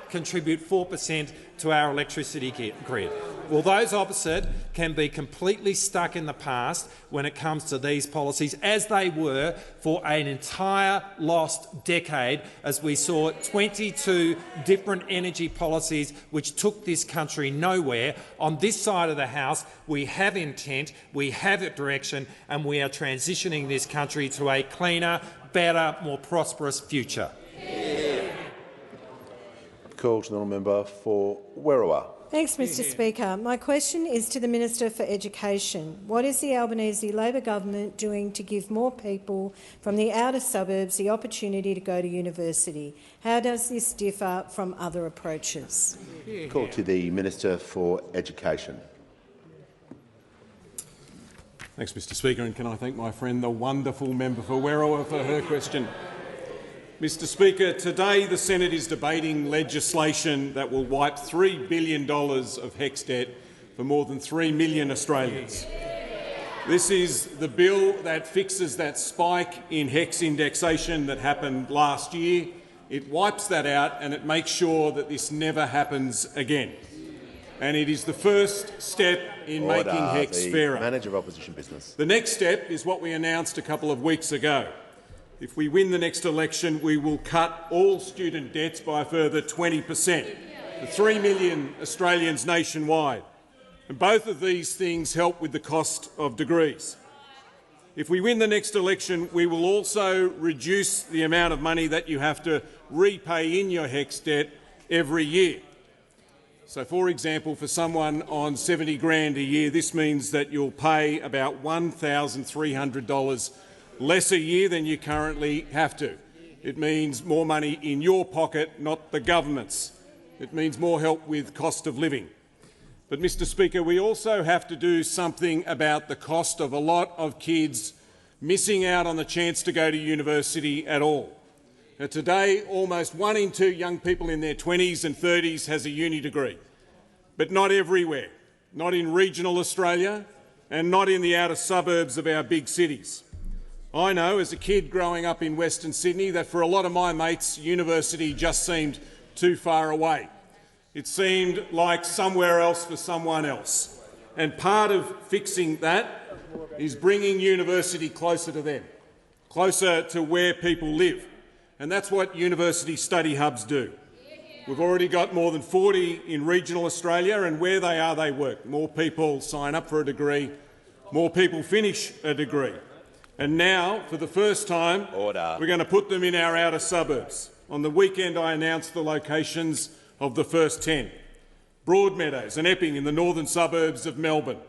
contribute 4% to our electricity grid. Well, those opposite can be completely stuck in the past when it comes to these policies, as they were for an entire lost decade, as we saw 22 different energy policies which took this country nowhere. On this side of the House, we have intent, we have a direction, and we are transitioning this country to a cleaner, better, more prosperous future. Call to the member for Werriwa. Thanks, Mr Speaker. My question is to the Minister for Education. What is the Albanese Labor government doing to give more people from the outer suburbs the opportunity to go to university? How does this differ from other approaches? Call to the Minister for Education. Thanks, Mr Speaker, and can I thank my friend, the wonderful member for Werriwa, for her question. Mr Speaker, today the Senate is debating legislation that will wipe $3 billion of HECS debt for more than 3 million Australians. This is the bill that fixes that spike in HECS indexation that happened last year. It wipes that out and it makes sure that this never happens again. And it is the first step in making HECS fairer. Manager of Opposition Business. The next step is what we announced a couple of weeks ago. If we win the next election, we will cut all student debts by a further 20%, for 3 million Australians nationwide. And both of these things help with the cost of degrees. If we win the next election, we will also reduce the amount of money that you have to repay in your HECS debt every year. So, for example, for someone on $70,000 a year, this means that you'll pay about $1,300 less a year than you currently have to. It means more money in your pocket, not the government's. It means more help with cost of living. But, Mr Speaker, we also have to do something about the cost of a lot of kids missing out on the chance to go to university at all. Now, today, almost 1 in 2 young people in their 20s and 30s has a uni degree, but not everywhere, not in regional Australia and not in the outer suburbs of our big cities. I know, as a kid growing up in Western Sydney, that for a lot of my mates, university just seemed too far away. It seemed like somewhere else for someone else. And part of fixing that is bringing university closer to them, closer to where people live. And that's what university study hubs do. We've already got more than 40 in regional Australia, and where they are, they work. More people sign up for a degree, more people finish a degree. And now, for the first time, we're going to put them in our outer suburbs. On the weekend, I announced the locations of the first 10. Broadmeadows and Epping in the northern suburbs of Melbourne,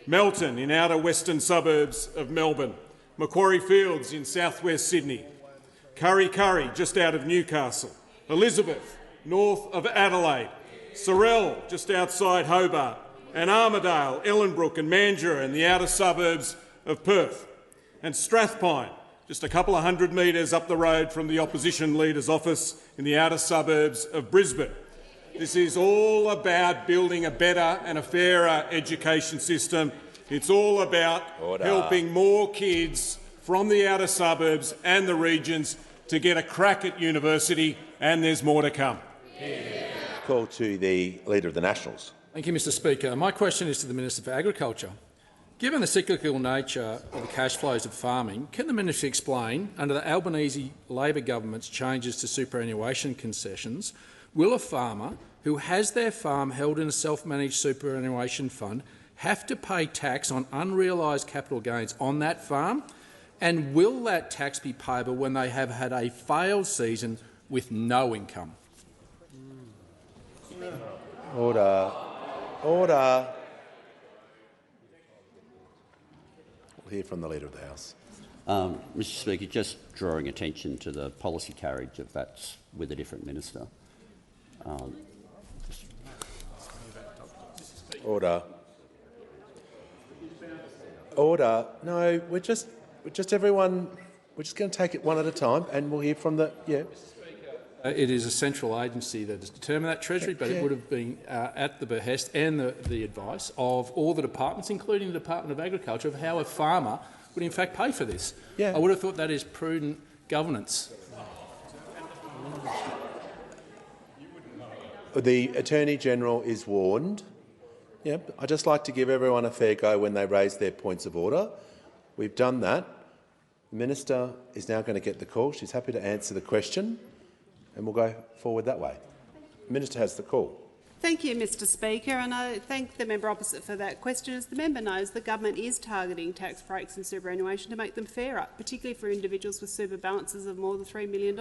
Melton in outer western suburbs of Melbourne, Macquarie Fields in southwest Sydney, Kurri Kurri just out of Newcastle, Elizabeth north of Adelaide, Sorell just outside Hobart, and Armidale, Ellenbrook and Mandurah in the outer suburbs of Perth, and Strathpine just a couple of 100 metres up the road from the opposition leader's office in the outer suburbs of Brisbane. This is all about building a better and a fairer education system. It's all about helping more kids from the outer suburbs and the regions to get a crack at university, and there's more to come. Call to the Leader of the Nationals. Thank you, Mr Speaker. My question is to the Minister for Agriculture. Given the cyclical nature of the cash flows of farming, can the Minister explain, under the Albanese Labor government's changes to superannuation concessions, will a farmer who has their farm held in a self-managed superannuation fund have to pay tax on unrealised capital gains on that farm? And will that tax be payable when they have had a failed season with no income? Order. Order. We'll hear from the Leader of the House. Mr Speaker, just drawing attention to the policy carriage of that with a different minister. Order. Order. No, we're just everyone. We're just going to take it one at a time, and we'll hear from the It is a central agency that has determined that, Treasury, but it would have been at the behest and the advice of all the departments, including the Department of Agriculture, of how a farmer would in fact pay for this. I would have thought that is prudent governance. The Attorney-General is warned. I'd just like to give everyone a fair go when they raise their points of order. We've done that. The Minister is now going to get the call. She's happy to answer the question, and we'll go forward that way. The Minister has the call. Thank you, Mr Speaker, and I thank the member opposite for that question. As the member knows, the government is targeting tax breaks and superannuation to make them fairer, particularly for individuals with super balances of more than $3 million.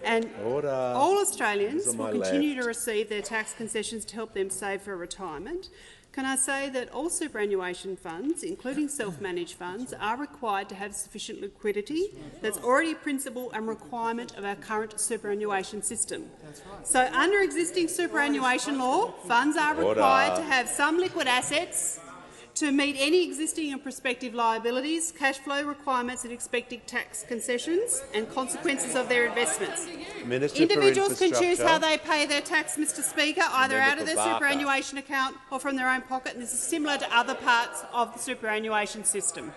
And all Australians will continue to receive their tax concessions to help them save for retirement. Can I say that all superannuation funds, including self-managed funds, are required to have sufficient liquidity? That's already a principle and requirement of our current superannuation system. So under existing superannuation law, funds are required to have some liquid assets to meet any existing and prospective liabilities, cash flow requirements and expected tax concessions and consequences of their investments. Individuals can choose how they pay their tax, Mr Speaker, either out of their superannuation account or from their own pocket, and this is similar to other parts of the superannuation system.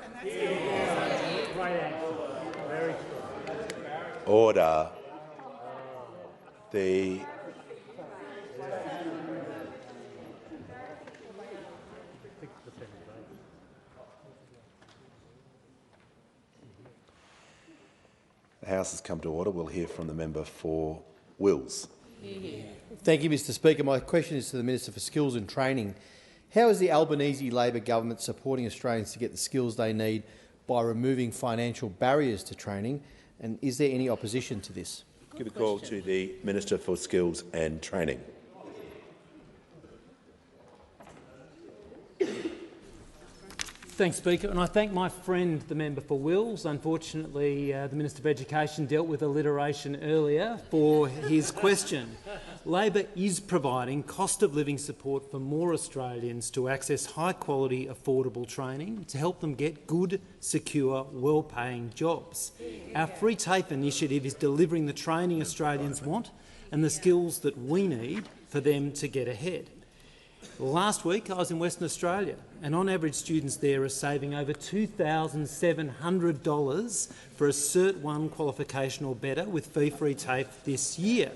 Order. The House has come to order. We'll hear from the member for Wills. Thank you, Mr Speaker. My question is to the Minister for Skills and Training. How is the Albanese Labor government supporting Australians to get the skills they need by removing financial barriers to training, and is there any opposition to this? Give the call to the Minister for Skills and Training. Thanks, Speaker, and I thank my friend, the member for Wills. Unfortunately, the Minister for Education dealt with alliteration earlier for his question. Labor is providing cost-of-living support for more Australians to access high-quality, affordable training to help them get good, secure, well-paying jobs. Our Free TAFE initiative is delivering the training Australians want and the skills that we need for them to get ahead. Last week I was in Western Australia, and on average students there are saving over $2,700 for a Cert 1 qualification or better with fee-free TAFE this year.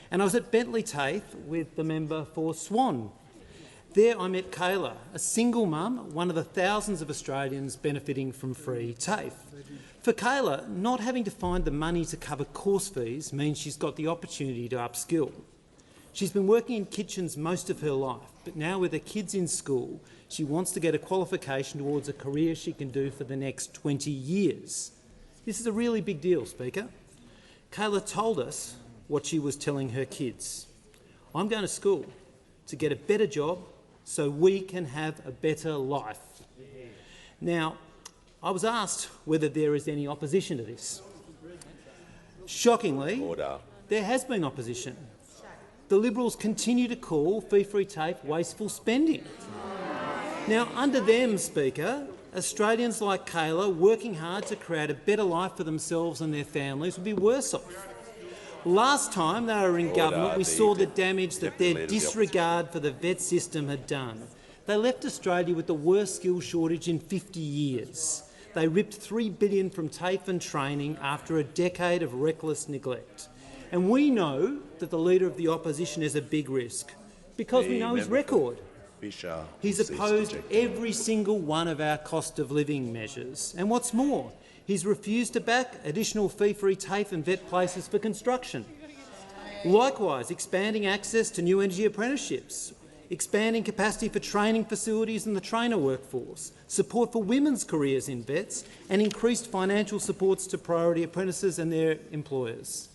And I was at Bentley TAFE with the member for Swan, There I met Kayla, a single mum, one of the thousands of Australians benefiting from free TAFE. For Kayla, not having to find the money to cover course fees means she's got the opportunity to upskill. She's been working in kitchens most of her life, but now with her kids in school, she wants to get a qualification towards a career she can do for the next 20 years. This is a really big deal, Speaker. Kayla told us what she was telling her kids. I'm going to school to get a better job so we can have a better life. Now, I was asked whether there is any opposition to this. Shockingly, there has been opposition. The Liberals continue to call fee-free TAFE wasteful spending. Now, under them, Speaker, Australians like Kayla working hard to create a better life for themselves and their families would be worse off. Last time they were in government, we saw the damage that their disregard for the vet system had done. They left Australia with the worst skills shortage in 50 years. They ripped $3 billion from TAFE and training after a decade of reckless neglect. And we know that the Leader of the Opposition is a big risk because we know his record. He's opposed every single one of our cost of living measures. And what's more, he's refused to back additional fee-free TAFE and vet places for construction. Likewise, expanding access to new energy apprenticeships, expanding capacity for training facilities and the trainer workforce, support for women's careers in vets, and increased financial supports to priority apprentices and their employers.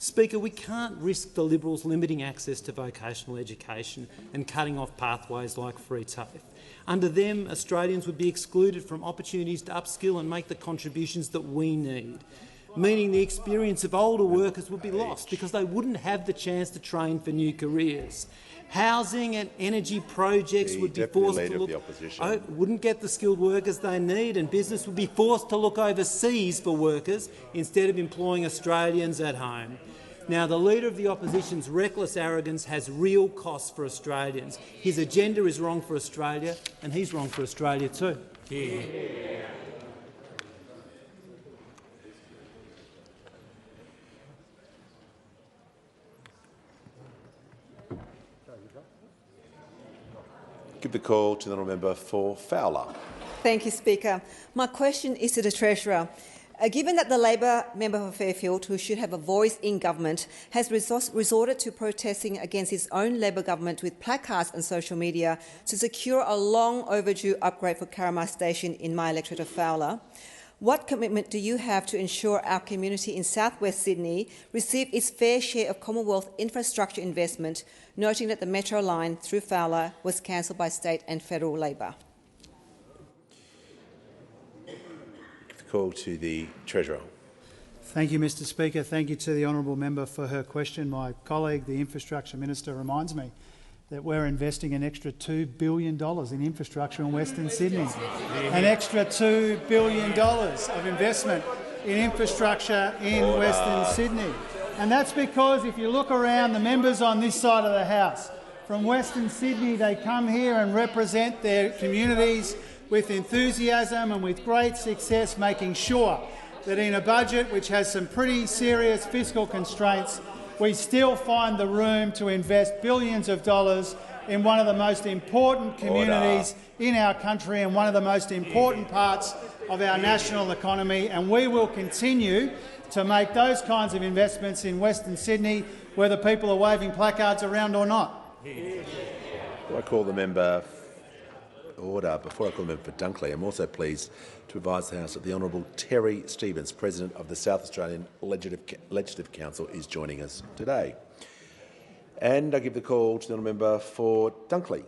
Speaker, we can't risk the Liberals limiting access to vocational education and cutting off pathways like free TAFE. Under them, Australians would be excluded from opportunities to upskill and make the contributions that we need, meaning the experience of older workers would be lost because they wouldn't have the chance to train for new careers. Housing and energy projects would be forced to look, wouldn't get the skilled workers they need, and business would be forced to look overseas for workers instead of employing Australians at home. Now, the Leader of the Opposition's reckless arrogance has real costs for Australians. His agenda is wrong for Australia, and he's wrong for Australia too. Yeah. Give the call to the honourable member for Fowler. Thank you, Speaker. My question is to the Treasurer. Given that the Labor member for Fairfield, who should have a voice in government, has resorted to protesting against his own Labor government with placards on social media to secure a long overdue upgrade for Carramar Station in my electorate of Fowler, what commitment do you have to ensure our community in south-west Sydney receive its fair share of Commonwealth infrastructure investment, noting that the Metro line through Fowler was cancelled by state and federal Labor? Call to the Treasurer. Thank you, Mr Speaker. Thank you to the honourable member for her question. My colleague, the Infrastructure Minister, reminds me that we're investing an extra $2 billion in infrastructure in Western Sydney. An extra $2 billion of investment in infrastructure in Western Sydney. And that's because if you look around, the members on this side of the House from Western Sydney, they come here and represent their communities with enthusiasm and with great success, making sure that in a budget which has some pretty serious fiscal constraints, we still find the room to invest billions of dollars in one of the most important communities in our country and one of the most important parts of our national economy. And we will continue to make those kinds of investments in Western Sydney, whether people are waving placards around or not. Before I call the member order, before I call the member for Dunkley, I'm also pleased to advise the House that the Honourable Terry Stevens, President of the South Australian Legislative Council, is joining us today. And I give the call to the honourable member for Dunkley.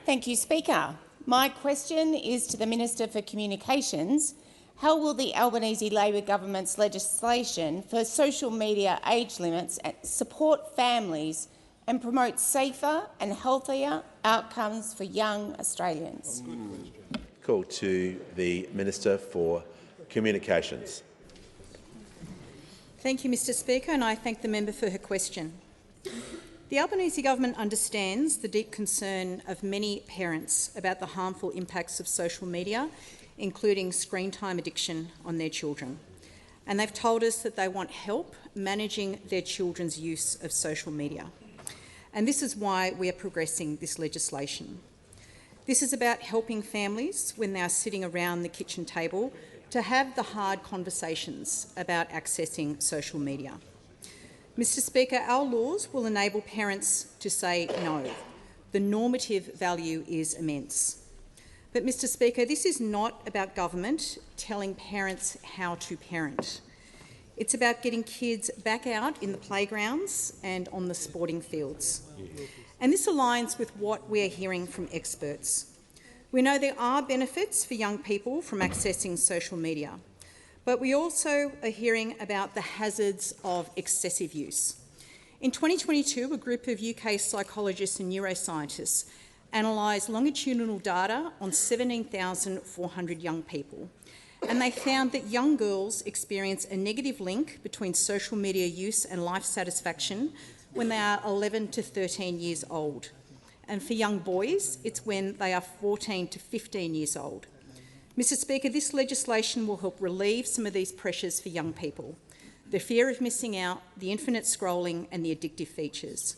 Thank you, Speaker. My question is to the Minister for Communications. How will the Albanese Labor government's legislation for social media age limits support families and promote safer and healthier outcomes for young Australians? Call to the Minister for Communications. Thank you, Mr Speaker, and I thank the member for her question. The Albanese government understands the deep concern of many parents about the harmful impacts of social media, including screen time addiction on their children. And they've told us that they want help managing their children's use of social media. and this is why we are progressing this legislation. This is about helping families, when they are sitting around the kitchen table, to have the hard conversations about accessing social media. Mr Speaker, our laws will enable parents to say no. The normative value is immense. But, Mr Speaker, this is not about government telling parents how to parent. It's about getting kids back out in the playgrounds and on the sporting fields. And this aligns with what we are hearing from experts. We know there are benefits for young people from accessing social media, but we also are hearing about the hazards of excessive use. In 2022, a group of UK psychologists and neuroscientists analysed longitudinal data on 17,400 young people, and they found that young girls experience a negative link between social media use and life satisfaction when they are 11 to 13 years old. And for young boys, it's when they are 14 to 15 years old. Mr Speaker, this legislation will help relieve some of these pressures for young people, the fear of missing out, the infinite scrolling and the addictive features.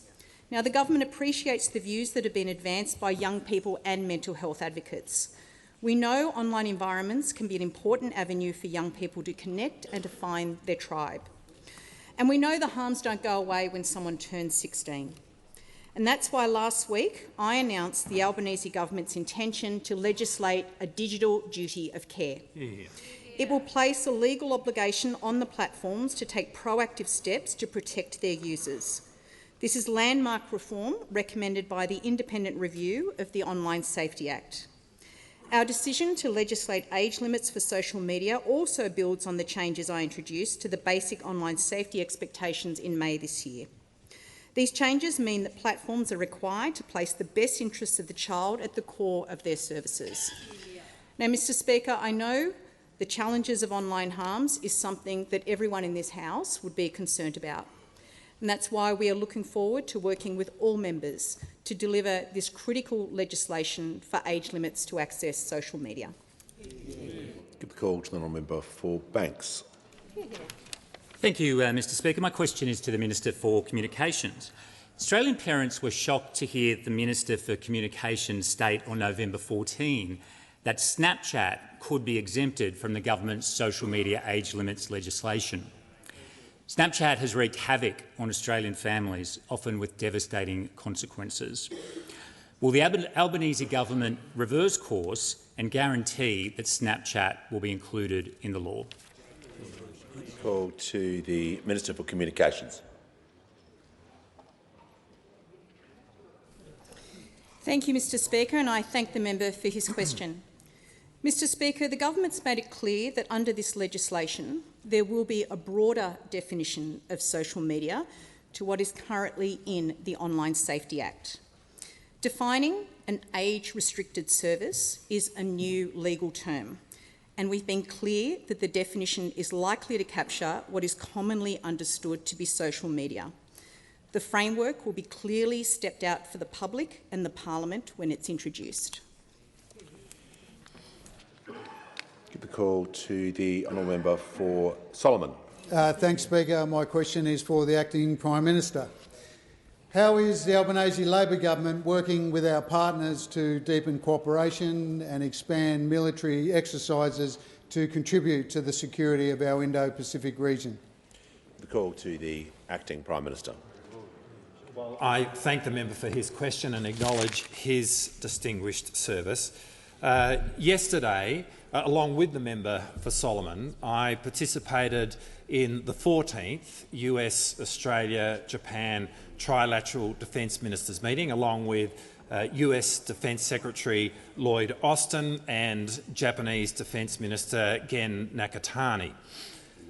Now, the government appreciates the views that have been advanced by young people and mental health advocates. We know online environments can be an important avenue for young people to connect and to find their tribe. And we know the harms don't go away when someone turns 16. And that's why last week I announced the Albanese government's intention to legislate a digital duty of care. It will place a legal obligation on the platforms to take proactive steps to protect their users. This is landmark reform recommended by the Independent Review of the Online Safety Act. Our decision to legislate age limits for social media also builds on the changes I introduced to the basic online safety expectations in May this year. These changes mean that platforms are required to place the best interests of the child at the core of their services. Now, Mr Speaker, I know the challenges of online harms is something that everyone in this House would be concerned about. And that's why we are looking forward to working with all members to deliver this critical legislation for age limits to access social media. Give the call to the honourable member for Banks. Thank you, Mr Speaker. My question is to the Minister for Communications. Australian parents were shocked to hear the Minister for Communications state on November 14 that Snapchat could be exempted from the government's social media age limits legislation. Snapchat has wreaked havoc on Australian families, often with devastating consequences. Will the Albanese government reverse course and guarantee that Snapchat will be included in the law? Call to the Minister for Communications. Thank you, Mr Speaker, and I thank the member for his question. Mr Speaker, the government's made it clear that under this legislation there will be a broader definition of social media to what is currently in the Online Safety Act. Defining an age-restricted service is a new legal term, and we've been clear that the definition is likely to capture what is commonly understood to be social media. The framework will be clearly stepped out for the public and the Parliament when it's introduced. Give the call to the honourable member for Solomon. Thanks, Speaker. My question is for the Acting Prime Minister. How is the Albanese Labor government working with our partners to deepen cooperation and expand military exercises to contribute to the security of our Indo-Pacific region? The call to the Acting Prime Minister. Well, I thank the member for his question and acknowledge his distinguished service. Yesterday, along with the member for Solomon, I participated in the 14th US, Australia, Japan trilateral defence ministers meeting, along with US Defence Secretary Lloyd Austin and Japanese Defence Minister Gen Nakatani.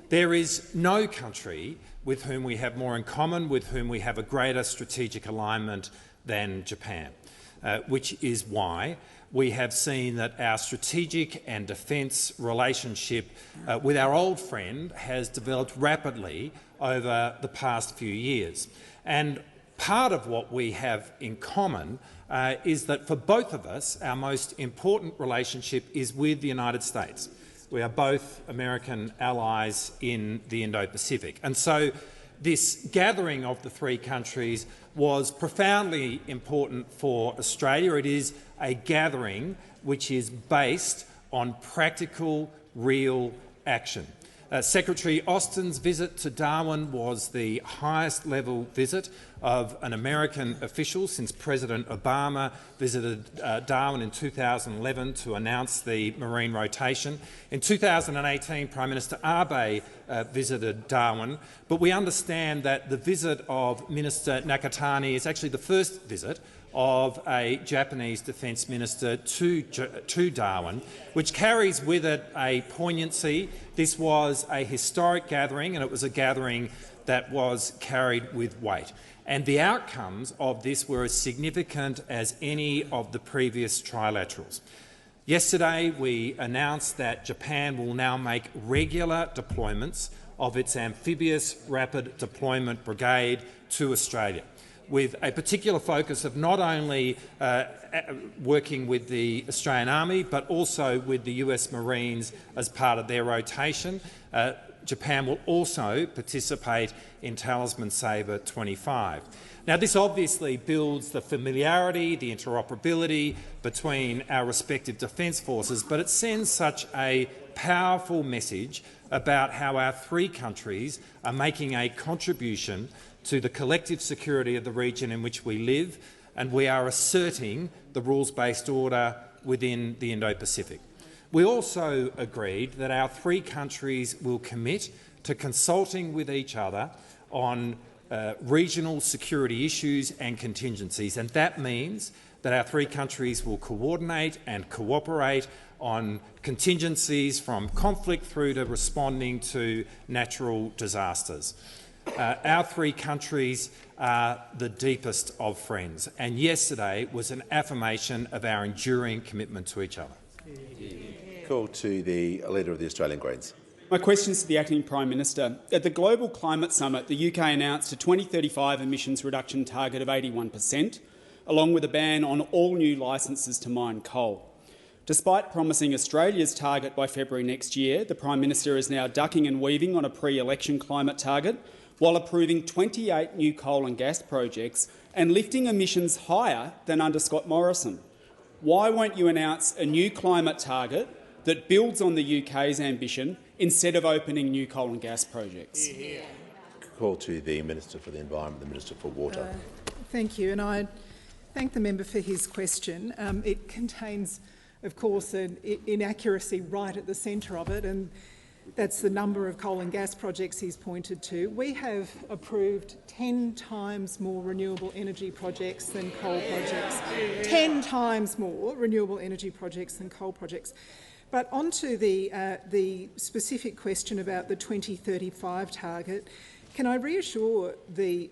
There is no country with whom we have more in common, with whom we have a greater strategic alignment than Japan, which is why we have seen that our strategic and defence relationship with our old friend has developed rapidly over the past few years. And part of what we have in common is that for both of us, our most important relationship is with the United States. We are both American allies in the Indo-Pacific. And so this gathering of the three countries was profoundly important for Australia. It is a gathering which is based on practical, real action. Secretary Austin's visit to Darwin was the highest-level visit of an American official since President Obama visited Darwin in 2011 to announce the marine rotation. In 2018, Prime Minister Abe visited Darwin, but we understand that the visit of Minister Nakatani is actually the first visit of a Japanese Defence Minister to Darwin, which carries with it a poignancy. This was a historic gathering, and it was a gathering that was carried with weight. And the outcomes of this were as significant as any of the previous trilaterals. Yesterday, we announced that Japan will now make regular deployments of its amphibious rapid deployment brigade to Australia, with a particular focus of not only working with the Australian Army but also with the US Marines as part of their rotation. Japan will also participate in Talisman Sabre 25. Now, this obviously builds the familiarity, the interoperability between our respective defence forces, but it sends such a powerful message about how our three countries are making a contribution to the collective security of the region in which we live, and we are asserting the rules-based order within the Indo-Pacific. We also agreed that our three countries will commit to consulting with each other on regional security issues and contingencies, and that means that our three countries will coordinate and cooperate on contingencies from conflict through to responding to natural disasters. Our three countries are the deepest of friends, and yesterday was an affirmation of our enduring commitment to each other. Call to the Leader of the Australian Greens. My question is to the Acting Prime Minister. At the Global Climate Summit, the UK announced a 2035 emissions reduction target of 81%, along with a ban on all new licences to mine coal. Despite promising Australia's target by February next year, the Prime Minister is now ducking and weaving on a pre-election climate target while approving 28 new coal and gas projects and lifting emissions higher than under Scott Morrison. Why won't you announce a new climate target that builds on the UK's ambition instead of opening new coal and gas projects? Call to the Minister for the Environment, the Minister for Water. Thank you, and I thank the member for his question. It contains, of course, an inaccuracy right at the centre of it, and that's the number of coal and gas projects he's pointed to. We have approved 10 times more renewable energy projects than coal projects. 10 times more renewable energy projects than coal projects. But on to the specific question about the 2035 target, can I reassure the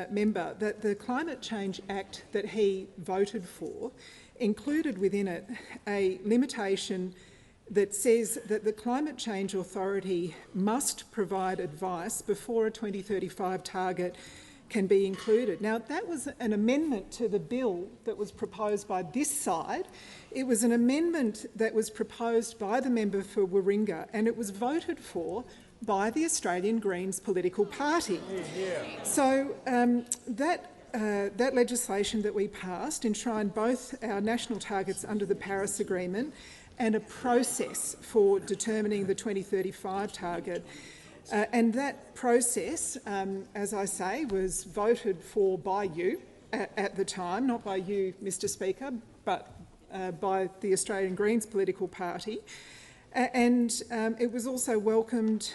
member that the Climate Change Act that he voted for included within it a limitation that says that the Climate Change Authority must provide advice before a 2035 target can be included. Now, that was an amendment to the bill that was proposed by this side. It was an amendment that was proposed by the member for Warringah, and it was voted for by the Australian Greens political party. So that legislation that we passed enshrined both our national targets under the Paris Agreement and a process for determining the 2035 target. And that process, as I say, was voted for by you at the time, not by you, Mr Speaker, but by the Australian Greens political party. And it was also welcomed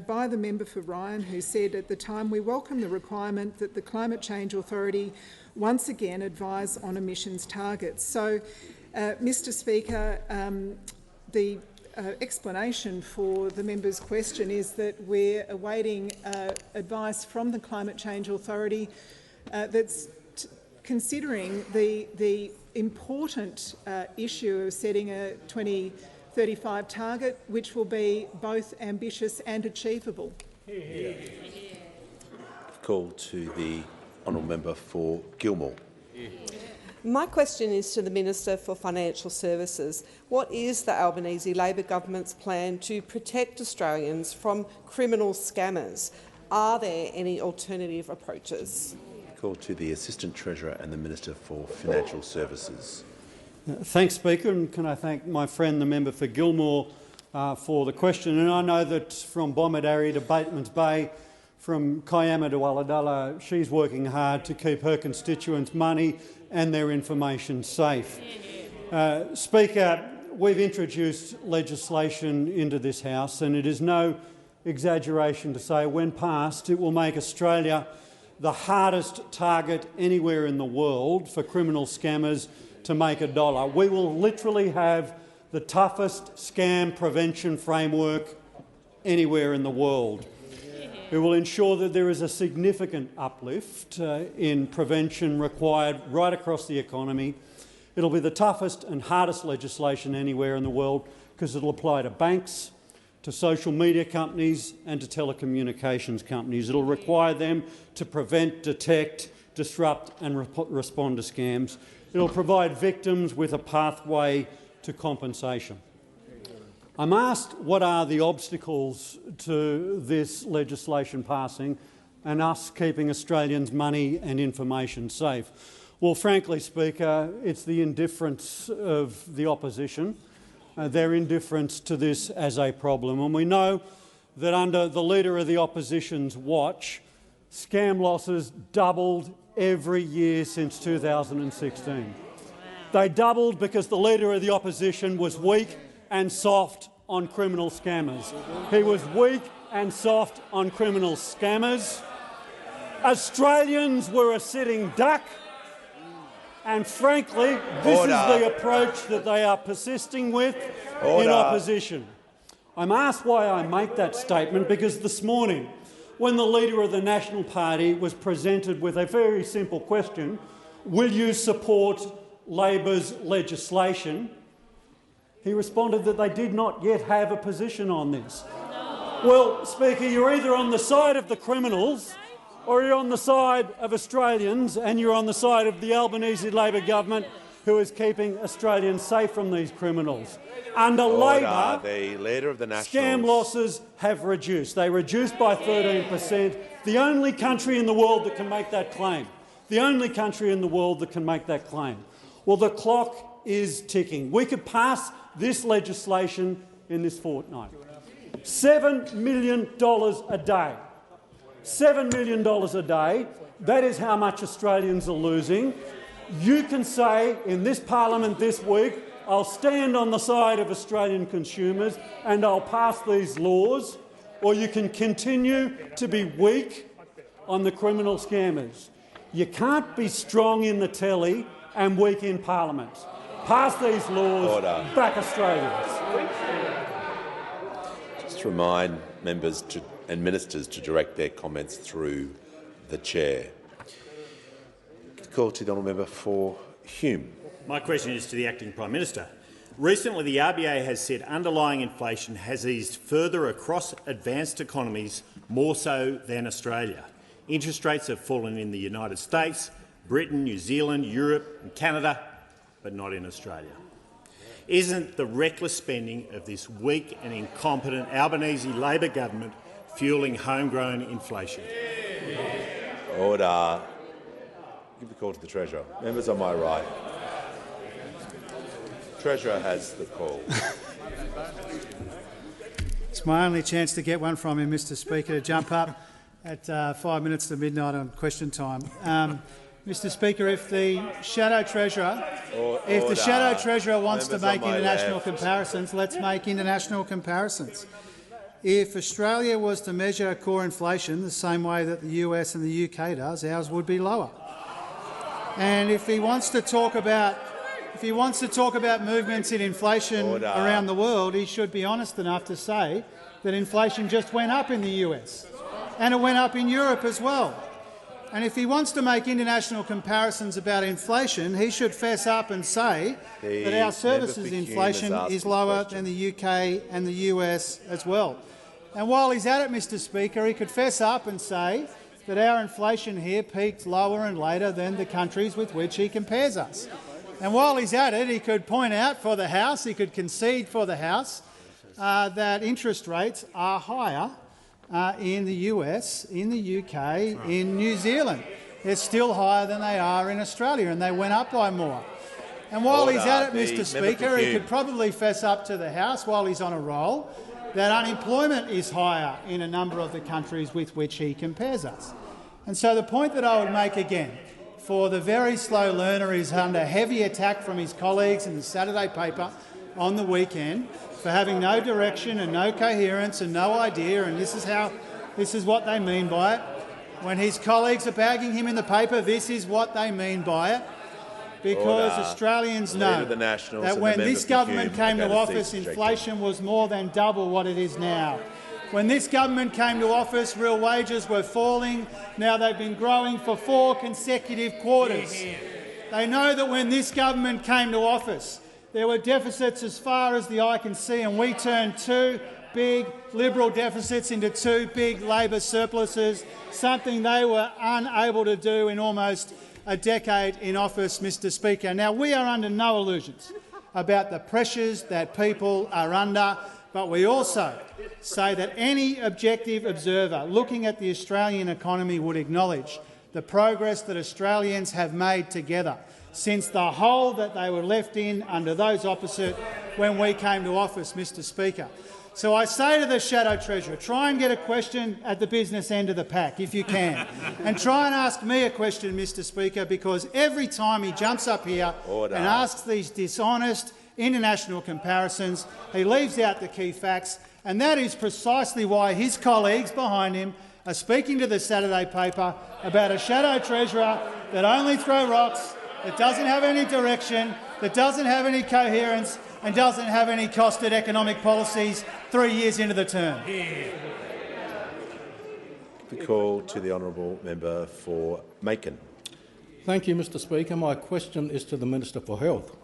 by the member for Ryan, who said at the time, "We welcome the requirement that the Climate Change Authority once again advise on emissions targets." So, Mr Speaker, the explanation for the member's question is that we're awaiting advice from the Climate Change Authority that's considering the important issue of setting a 2035 target, which will be both ambitious and achievable. Call to the honourable member for Gilmore. My question is to the Minister for Financial Services. What is the Albanese Labor government's plan to protect Australians from criminal scammers? Are there any alternative approaches? Call to the Assistant Treasurer and the Minister for Financial Services. Thanks, Speaker, and can I thank my friend the member for Gilmore for the question. And I know that from Bomaderry to Batemans Bay, from Kiama to Ulladulla, she's working hard to keep her constituents' money and their information safe. Speaker, we've introduced legislation into this House, and it is no exaggeration to say when passed it will make Australia the hardest target anywhere in the world for criminal scammers to make $1. We will literally have the toughest scam prevention framework anywhere in the world. It will ensure that there is a significant uplift in prevention required right across the economy. It'll be the toughest and hardest legislation anywhere in the world because it'll apply to banks, to social media companies and to telecommunications companies. It'll require them to prevent, detect, disrupt and respond to scams. It'll provide victims with a pathway to compensation. I'm asked what are the obstacles to this legislation passing and us keeping Australians' money and information safe. Well, frankly, Speaker, it's the indifference of the opposition, their indifference to this as a problem. And we know that under the Leader of the Opposition's watch, scam losses doubled every year since 2016. They doubled because the Leader of the Opposition was weak and soft on criminal scammers. He was weak and soft on criminal scammers. Australians were a sitting duck, and frankly, this is the approach that they are persisting with in opposition. I'm asked why I make that statement because this morning, when the Leader of the National Party was presented with a very simple question, will you support Labor's legislation, he responded that they did not yet have a position on this. Well, Speaker, you're either on the side of the criminals or you're on the side of Australians, and you're on the side of the Albanese Labor government who is keeping Australians safe from these criminals. Under Labor, the Leader of the Nationals. Scam losses have reduced. They reduced by 13%. The only country in the world that can make that claim. The only country in the world that can make that claim. Well, the clock is ticking. We could pass this legislation in this fortnight. $7 million a day. $7 million a day. That is how much Australians are losing. You can say in this parliament this week, I'll stand on the side of Australian consumers and I'll pass these laws, or you can continue to be weak on the criminal scammers. You can't be strong in the telly and weak in parliament. Pass these laws, back Australians. Just remind members and ministers to direct their comments through the chair. Call to the honourable member for Hume. My question is to the Acting Prime Minister. Recently, the RBA has said underlying inflation has eased further across advanced economies, more so than Australia. Interest rates have fallen in the United States, Britain, New Zealand, Europe and Canada, but not in Australia. Isn't the reckless spending of this weak and incompetent Albanese Labor government fuelling homegrown inflation? Order. Give the call to the Treasurer. Members on my right. Treasurer has the call. It's my only chance to get one from him, Mr Speaker, to jump up at 5 minutes to midnight on question time. Mr Speaker, if the Shadow Treasurer, wants to make international comparisons, let's make international comparisons. If Australia was to measure core inflation the same way that the US and the UK does, ours would be lower. And if he wants to talk about movements in inflation around the world, he should be honest enough to say that inflation just went up in the US and it went up in Europe as well. And if he wants to make international comparisons about inflation, he should fess up and say that our services inflation is lower than the UK and the US as well. And while he's at it, Mr Speaker, he could fess up and say that our inflation here peaked lower and later than the countries with which he compares us. And while he's at it, he could point out for the House, he could concede for the House that interest rates are higher in the US, in the UK, in New Zealand. They're still higher than they are in Australia, and they went up by more. And while he's at it, Mr Speaker, he could probably fess up to the House while he's on a roll that unemployment is higher in a number of the countries with which he compares us. And so the point that I would make again, for the very slow learner who's under heavy attack from his colleagues in the Saturday paper on the weekend for having no direction and no coherence and no idea, and this is what they mean by it. When his colleagues are bagging him in the paper, this is what they mean by it. Because Australians know that when this government came to office, inflation was more than double what it is now. When this government came to office, real wages were falling. Now they've been growing for 4 consecutive quarters. They know that when this government came to office, there were deficits as far as the eye can see, and we turned 2 big Liberal deficits into 2 big Labor surpluses, something they were unable to do in almost a decade in office, Mr Speaker. Now, we are under no illusions about the pressures that people are under, but we also say that any objective observer looking at the Australian economy would acknowledge the progress that Australians have made together since the hole that they were left in under those opposite when we came to office, Mr Speaker. So I say to the Shadow Treasurer, try and get a question at the business end of the pack, if you can, and try and ask me a question, Mr Speaker, because every time he jumps up here and asks these dishonest international comparisons, he leaves out the key facts, and that is precisely why his colleagues behind him are speaking to the Saturday paper about a Shadow Treasurer that only throws rocks, that doesn't have any direction, that doesn't have any coherence, and doesn't have any costed economic policies 3 years into the term. The call to the honourable member for Macon. Thank you, Mr Speaker. My question is to the Minister for Health.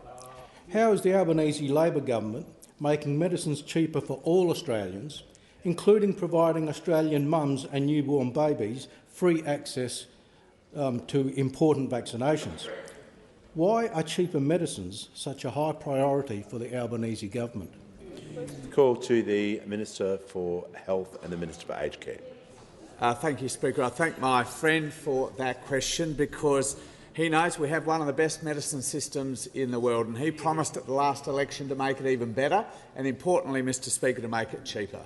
How is the Albanese Labor government making medicines cheaper for all Australians, including providing Australian mums and newborn babies free access to important vaccinations? Why are cheaper medicines such a high priority for the Albanese government? Call to the Minister for Health and the Minister for Aged Care. Thank you, Speaker. I thank my friend for that question because he knows we have one of the best medicine systems in the world, and he promised at the last election to make it even better and, importantly, Mr Speaker, to make it cheaper.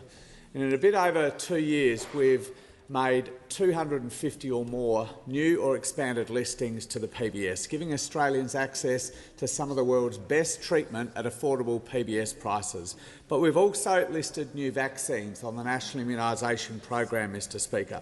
And in a bit over 2 years, we've made 250 or more new or expanded listings to the PBS, giving Australians access to some of the world's best treatment at affordable PBS prices. But we've also listed new vaccines on the National Immunisation Program, Mr Speaker.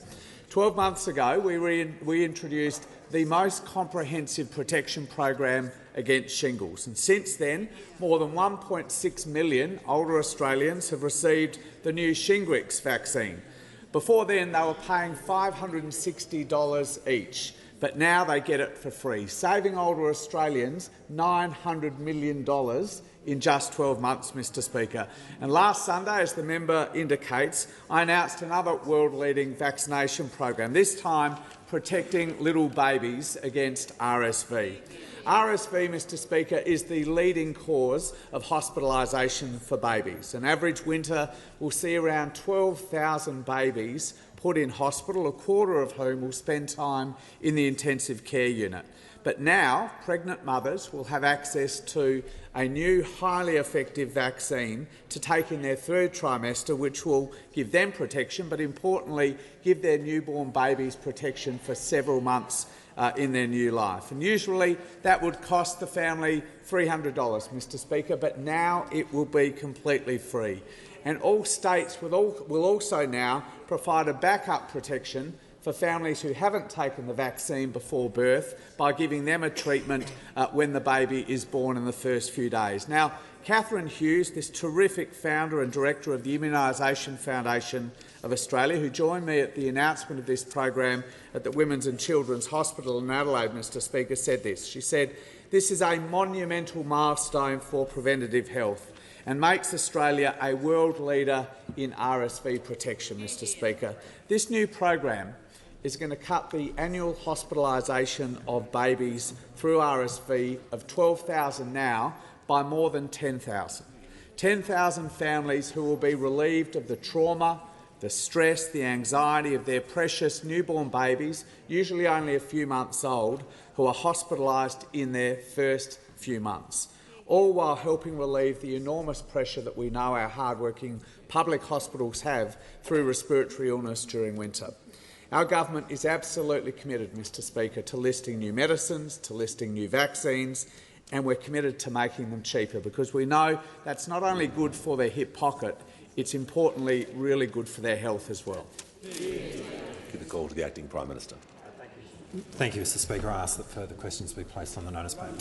12 months ago, we introduced the most comprehensive protection program against shingles, and since then, more than 1.6 million older Australians have received the new Shingrix vaccine. Before then, they were paying $560 each, but now they get it for free, saving older Australians $900 million in just 12 months, Mr Speaker. And last Sunday, as the member indicates, I announced another world-leading vaccination program, this time protecting little babies against RSV. RSV, Mr Speaker, is the leading cause of hospitalisation for babies. An average winter will see around 12,000 babies put in hospital, a quarter of whom will spend time in the intensive care unit. But now pregnant mothers will have access to a new highly effective vaccine to take in their 3rd trimester, which will give them protection, but importantly give their newborn babies protection for several months in their new life. And usually that would cost the family $300, Mr Speaker, but now it will be completely free. And all states will also now provide a backup protection for families who haven't taken the vaccine before birth by giving them a treatment when the baby is born in the first few days. Now, Catherine Hughes, this terrific founder and director of the Immunisation Foundation of Australia, who joined me at the announcement of this program at the Women's and Children's Hospital in Adelaide, Mr Speaker, said this. She said, "This is a monumental milestone for preventative health and makes Australia a world leader in RSV protection, Mr Speaker. This new program is going to cut the annual hospitalisation of babies through RSV of 12,000 now by more than 10,000. 10,000 families who will be relieved of the trauma, the stress, the anxiety of their precious newborn babies, usually only a few months old, who are hospitalised in their first few months, all while helping relieve the enormous pressure that we know our hard-working public hospitals have through respiratory illness during winter. Our government is absolutely committed, Mr Speaker, to listing new medicines, to listing new vaccines, and we're committed to making them cheaper, because we know that's not only good for their hip pocket, it's importantly really good for their health as well. Give the call to the Acting Prime Minister. Thank you, Mr Speaker. I ask that further questions be placed on the notice paper.